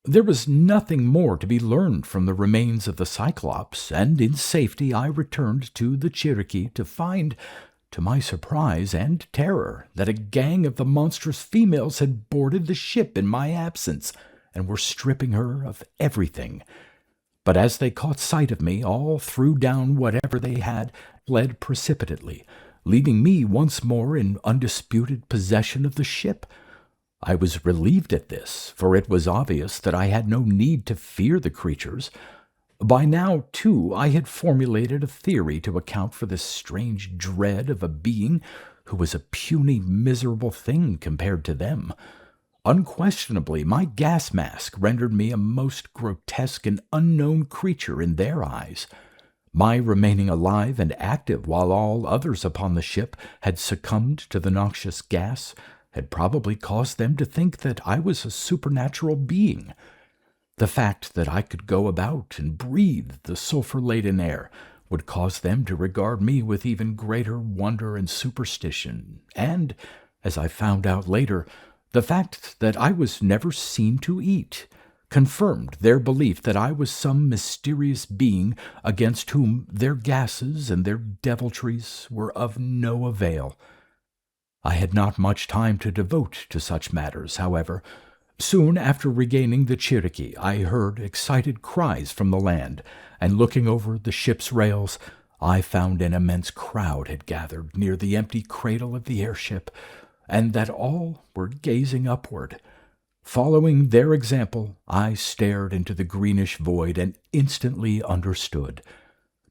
There was nothing more to be learned from the remains of the Cyclops, and in safety I returned to the Cherokee to find, to my surprise and terror, that a gang of the monstrous females had boarded the ship in my absence and were stripping her of everything. But as they caught sight of me, all threw down whatever they had, fled precipitately, leaving me once more in undisputed possession of the ship. I was relieved at this, for it was obvious that I had no need to fear the creatures. By now, too, I had formulated a theory to account for this strange dread of a being who was a puny, miserable thing compared to them. Unquestionably, my gas mask rendered me a most grotesque and unknown creature in their eyes. My remaining alive and active while all others upon the ship had succumbed to the noxious gas had probably caused them to think that I was a supernatural being. The fact that I could go about and breathe the sulphur-laden air would cause them to regard me with even greater wonder and superstition, and, as I found out later, the fact that I was never seen to eat confirmed their belief that I was some mysterious being against whom their gases and their deviltries were of no avail. I had not much time to devote to such matters, however. Soon after regaining the Cherokee, I heard excited cries from the land, and looking over the ship's rails, I found an immense crowd had gathered near the empty cradle of the airship, and that all were gazing upward. Following their example, I stared into the greenish void and instantly understood.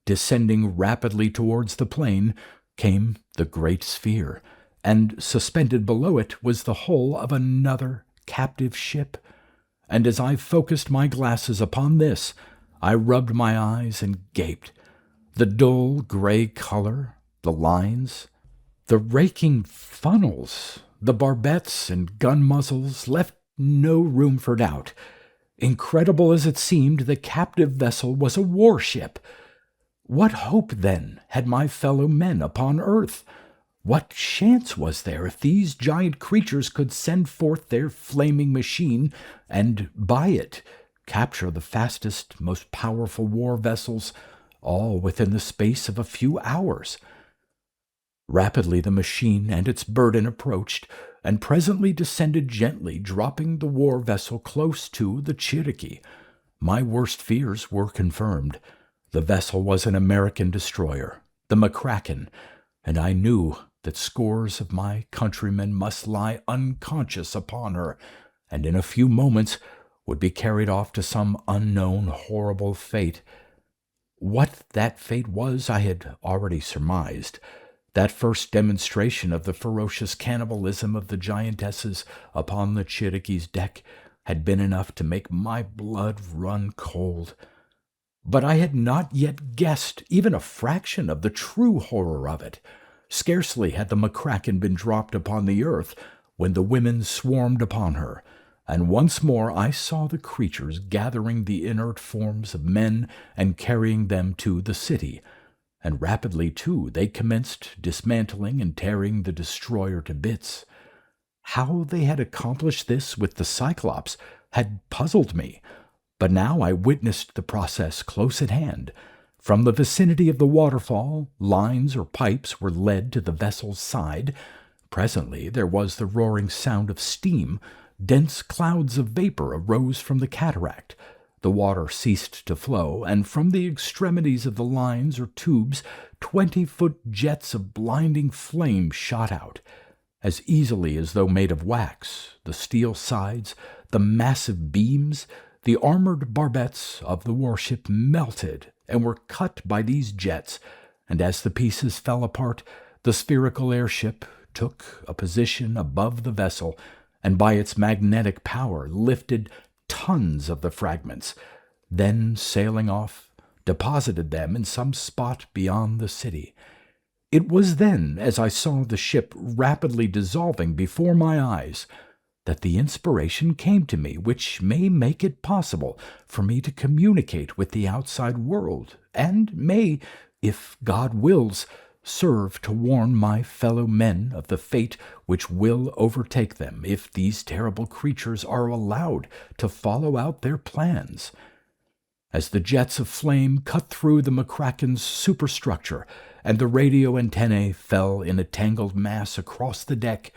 Descending rapidly towards the plain came the great sphere, and suspended below it was the hull of another captive ship. And as I focused my glasses upon this, I rubbed my eyes and gaped. The dull gray color, the lines, the raking funnels, the barbettes and gun muzzles left no room for doubt. Incredible as it seemed, the captive vessel was a warship. What hope, then, had my fellow men upon earth? What chance was there if these giant creatures could send forth their flaming machine and, by it, capture the fastest, most powerful war vessels, all within the space of a few hours? Rapidly the machine and its burden approached, and presently descended gently, dropping the war vessel close to the Cherokee. My worst fears were confirmed. The vessel was an American destroyer, the McCracken, and I knew that scores of my countrymen must lie unconscious upon her, and in a few moments would be carried off to some unknown horrible fate. What that fate was I had already surmised. That first demonstration of the ferocious cannibalism of the giantesses upon the Cherokee's deck had been enough to make my blood run cold. But I had not yet guessed even a fraction of the true horror of it. Scarcely had the McCracken been dropped upon the earth when the women swarmed upon her, and once more I saw the creatures gathering the inert forms of men and carrying them to the city. And rapidly, too, they commenced dismantling and tearing the destroyer to bits. How they had accomplished this with the Cyclops had puzzled me, but now I witnessed the process close at hand. From the vicinity of the waterfall, lines or pipes were led to the vessel's side. Presently there was the roaring sound of steam. Dense clouds of vapor arose from the cataract. The water ceased to flow, and from the extremities of the lines or tubes 20-foot jets of blinding flame shot out. As easily as though made of wax, the steel sides, the massive beams, the armored barbettes of the warship melted and were cut by these jets, and as the pieces fell apart, the spherical airship took a position above the vessel, and by its magnetic power lifted tons of the fragments, then sailing off, deposited them in some spot beyond the city. It was then, as I saw the ship rapidly dissolving before my eyes, that the inspiration came to me which may make it possible for me to communicate with the outside world, and may, if God wills, serve to warn my fellow men of the fate which will overtake them if these terrible creatures are allowed to follow out their plans. As the jets of flame cut through the McCracken's superstructure and the radio antennae fell in a tangled mass across the deck,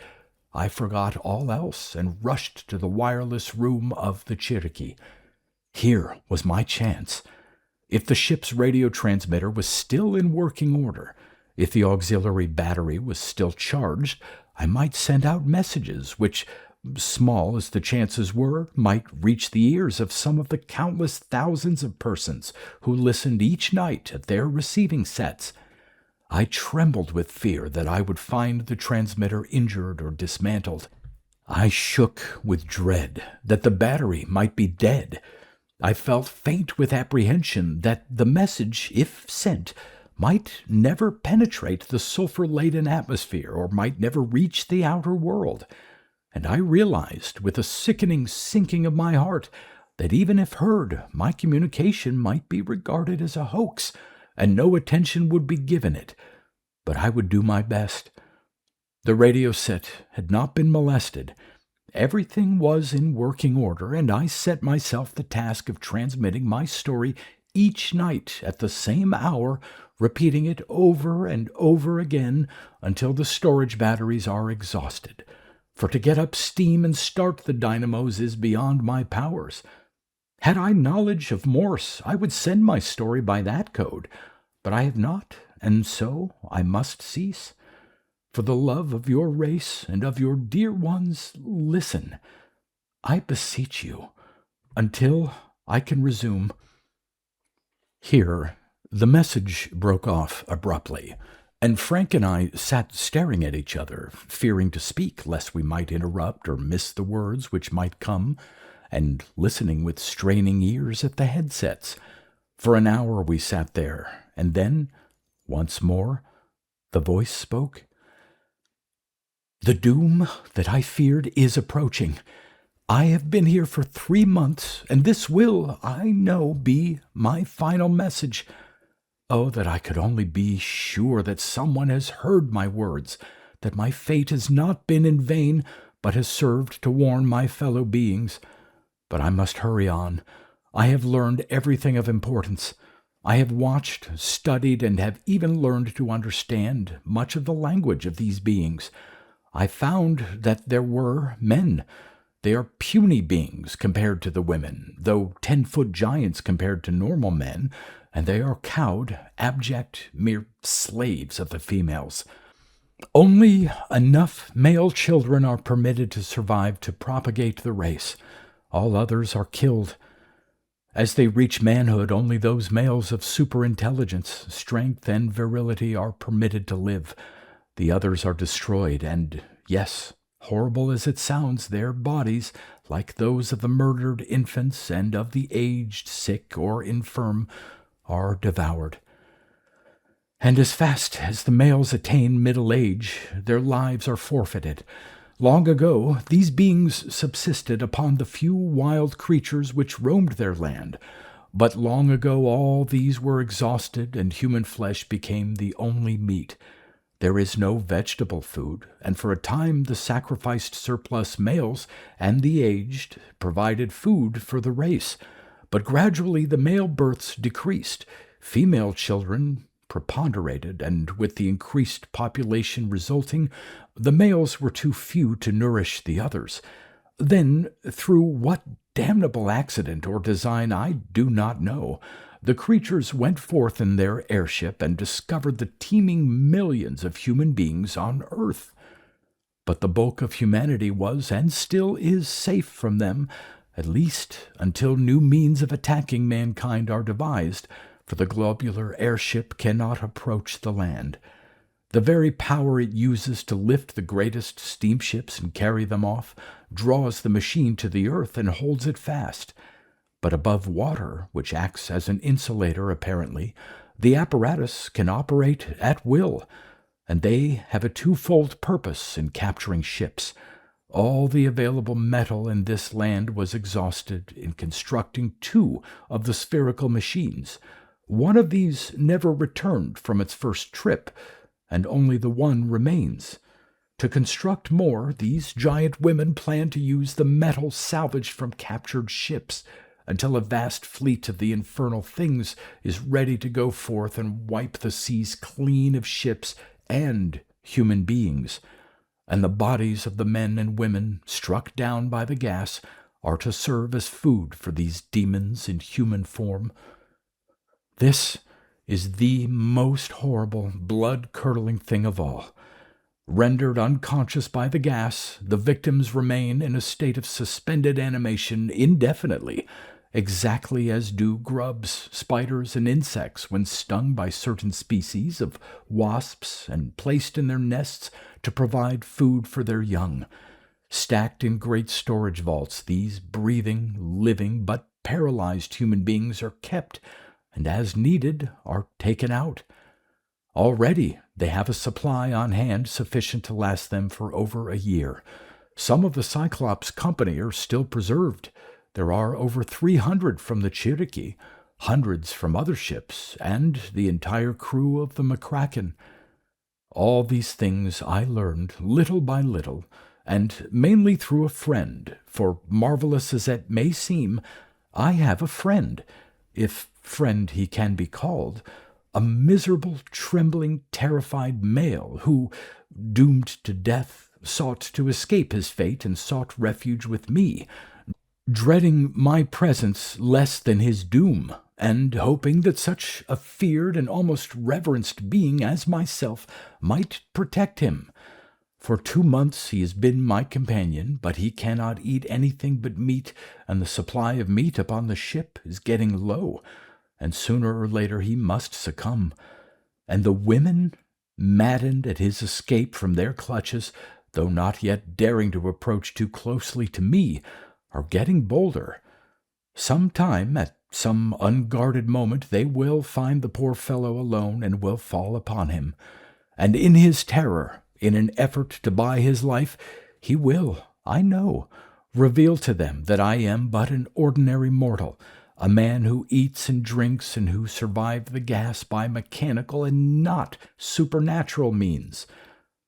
I forgot all else and rushed to the wireless room of the Cherokee. Here was my chance. If the ship's radio transmitter was still in working order, if the auxiliary battery was still charged, I might send out messages which, small as the chances were, might reach the ears of some of the countless thousands of persons who listened each night at their receiving sets. I trembled with fear that I would find the transmitter injured or dismantled. I shook with dread that the battery might be dead. I felt faint with apprehension that the message, if sent, might never penetrate the sulfur-laden atmosphere or might never reach the outer world. And I realized, with a sickening sinking of my heart, that even if heard, my communication might be regarded as a hoax, and no attention would be given it. But I would do my best. The radio set had not been molested. Everything was in working order, and I set myself the task of transmitting my story each night at the same hour, repeating it over and over again until the storage batteries are exhausted. For to get up steam and start the dynamos is beyond my powers. Had I knowledge of Morse, I would send my story by that code, but I have not, and so I must cease. For the love of your race and of your dear ones, listen, I beseech you, until I can resume. Here the message broke off abruptly, and Frank and I sat staring at each other, fearing to speak lest we might interrupt or miss the words which might come, and listening with straining ears at the headsets. For an hour we sat there, and then, once more, the voice spoke. The doom that I feared is approaching. I have been here for 3 months, and this will, I know, be my final message. Oh, that I could only be sure that someone has heard my words, that my fate has not been in vain, but has served to warn my fellow beings. But I must hurry on. I have learned everything of importance. I have watched, studied, and have even learned to understand much of the language of these beings. I found that there were men. They are puny beings compared to the women, though 10-foot giants compared to normal men, and they are cowed, abject, mere slaves of the females. Only enough male children are permitted to survive to propagate the race. All others are killed. As they reach manhood, only those males of superintelligence, strength, and virility are permitted to live. The others are destroyed, and, yes, horrible as it sounds, their bodies, like those of the murdered infants and of the aged, sick, or infirm, are devoured. And as fast as the males attain middle age, their lives are forfeited. Long ago, these beings subsisted upon the few wild creatures which roamed their land, but long ago all these were exhausted, and human flesh became the only meat. There is no vegetable food, and for a time the sacrificed surplus males and the aged provided food for the race. But gradually the male births decreased, female children preponderated, and with the increased population resulting, the males were too few to nourish the others. Then, through what damnable accident or design I do not know, the creatures went forth in their airship and discovered the teeming millions of human beings on Earth. But the bulk of humanity was and still is safe from them, at least until new means of attacking mankind are devised, for the globular airship cannot approach the land. The very power it uses to lift the greatest steamships and carry them off draws the machine to the earth and holds it fast. But above water, which acts as an insulator apparently, the apparatus can operate at will. and they have a twofold purpose in capturing ships. All the available metal in this land was exhausted in constructing two of the spherical machines. One of these never returned from its first trip, and only the one remains. To construct more, these giant women plan to use the metal salvaged from captured ships until a vast fleet of the infernal things is ready to go forth and wipe the seas clean of ships and human beings. And the bodies of the men and women struck down by the gas are to serve as food for these demons in human form. This is the most horrible, blood-curdling thing of all. Rendered unconscious by the gas, the victims remain in a state of suspended animation indefinitely, exactly as do grubs, spiders, and insects when stung by certain species of wasps and placed in their nests to provide food for their young. Stacked in great storage vaults, these breathing, living, but paralyzed human beings are kept, and as needed are taken out. Already they have a supply on hand sufficient to last them for over a year. Some of the Cyclops company are still preserved. There are over 300 from the Cherokee, hundreds from other ships, and the entire crew of the McCracken. All these things I learned little by little, and mainly through a friend, for marvelous as it may seem, I have a friend, if friend he can be called, a miserable, trembling, terrified male who, doomed to death, sought to escape his fate and sought refuge with me, dreading my presence less than his doom, and hoping that such a feared and almost reverenced being as myself might protect him. For 2 months he has been my companion, but he cannot eat anything but meat, and the supply of meat upon the ship is getting low, and sooner or later he must succumb. And the women, maddened at his escape from their clutches, though not yet daring to approach too closely to me, are getting bolder. Some time, at some unguarded moment, they will find the poor fellow alone and will fall upon him. And in his terror, in an effort to buy his life, he will, I know, reveal to them that I am but an ordinary mortal, a man who eats and drinks and who survived the gas by mechanical and not supernatural means.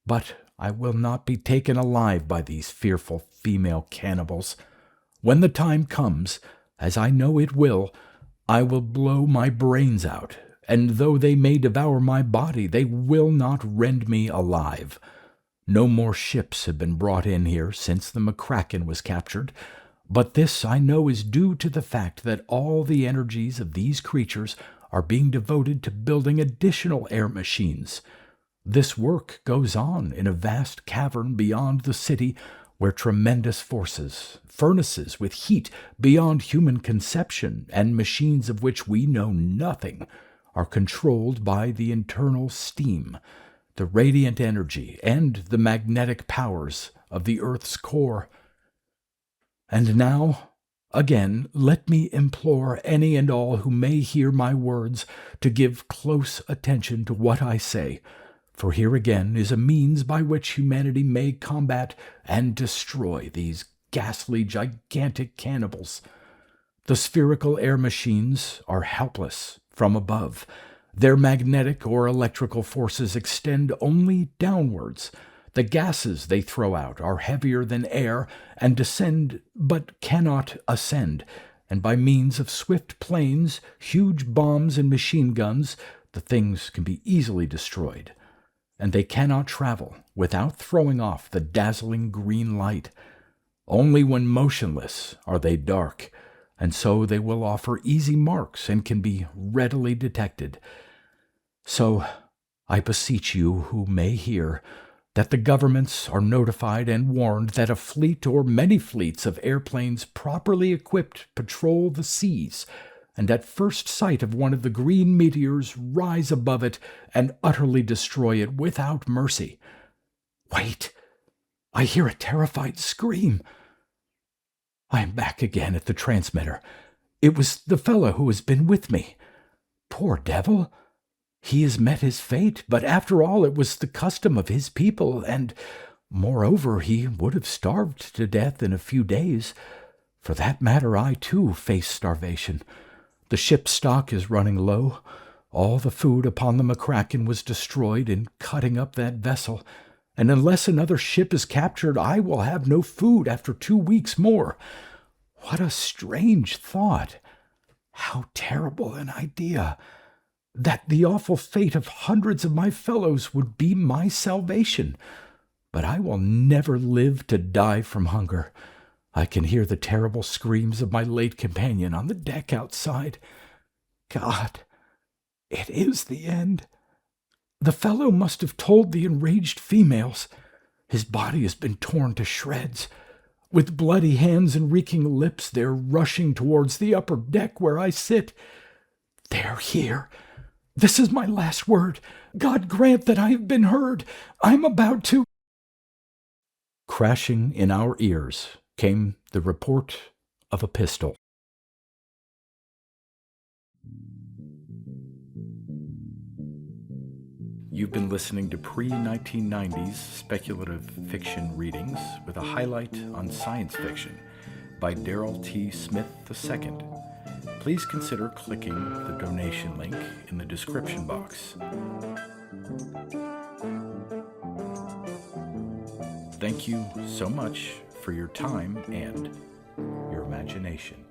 But I will not be taken alive by these fearful female cannibals. When the time comes, as I know it will blow my brains out, and though they may devour my body, they will not rend me alive. No more ships have been brought in here since the McCracken was captured, but this I know is due to the fact that all the energies of these creatures are being devoted to building additional air machines. This work goes on in a vast cavern beyond the city where tremendous forces, furnaces with heat beyond human conception, and machines of which we know nothing, are controlled by the internal steam, the radiant energy, and the magnetic powers of the Earth's core. And now, again, let me implore any and all who may hear my words to give close attention to what I say, for here again is a means by which humanity may combat and destroy these ghastly, gigantic cannibals. The spherical air machines are helpless from above. Their magnetic or electrical forces extend only downwards. The gases they throw out are heavier than air and descend but cannot ascend, and by means of swift planes, huge bombs, and machine guns, the things can be easily destroyed. And they cannot travel without throwing off the dazzling green light. Only when motionless are they dark, and so they will offer easy marks and can be readily detected. So I beseech you who may hear, that the governments are notified and warned that a fleet or many fleets of airplanes properly equipped patrol the seas, and at first sight of one of the green meteors rise above it and utterly destroy it without mercy. Wait! I hear a terrified scream. I am back again at the transmitter. It was the fellow who has been with me. Poor devil! He has met his fate, but after all, it was the custom of his people, and moreover, he would have starved to death in a few days. For that matter, I too face starvation. The ship's stock is running low. All the food upon the McCracken was destroyed in cutting up that vessel, and unless another ship is captured, I will have no food after 2 weeks more. What a strange thought! How terrible an idea! That the awful fate of hundreds of my fellows would be my salvation. But I will never live to die from hunger. I can hear the terrible screams of my late companion on the deck outside. God, it is the end. The fellow must have told the enraged females. His body has been torn to shreds. With bloody hands and reeking lips, they're rushing towards the upper deck where I sit. They're here. This is my last word. God grant that I have been heard. I'm about to... Crashing in our ears came the report of a pistol. You've been listening to pre-1990s speculative fiction readings with a highlight on science fiction by Darrell T. Smith II. Please consider clicking the donation link in the description box. Thank you so much for your time and your imagination.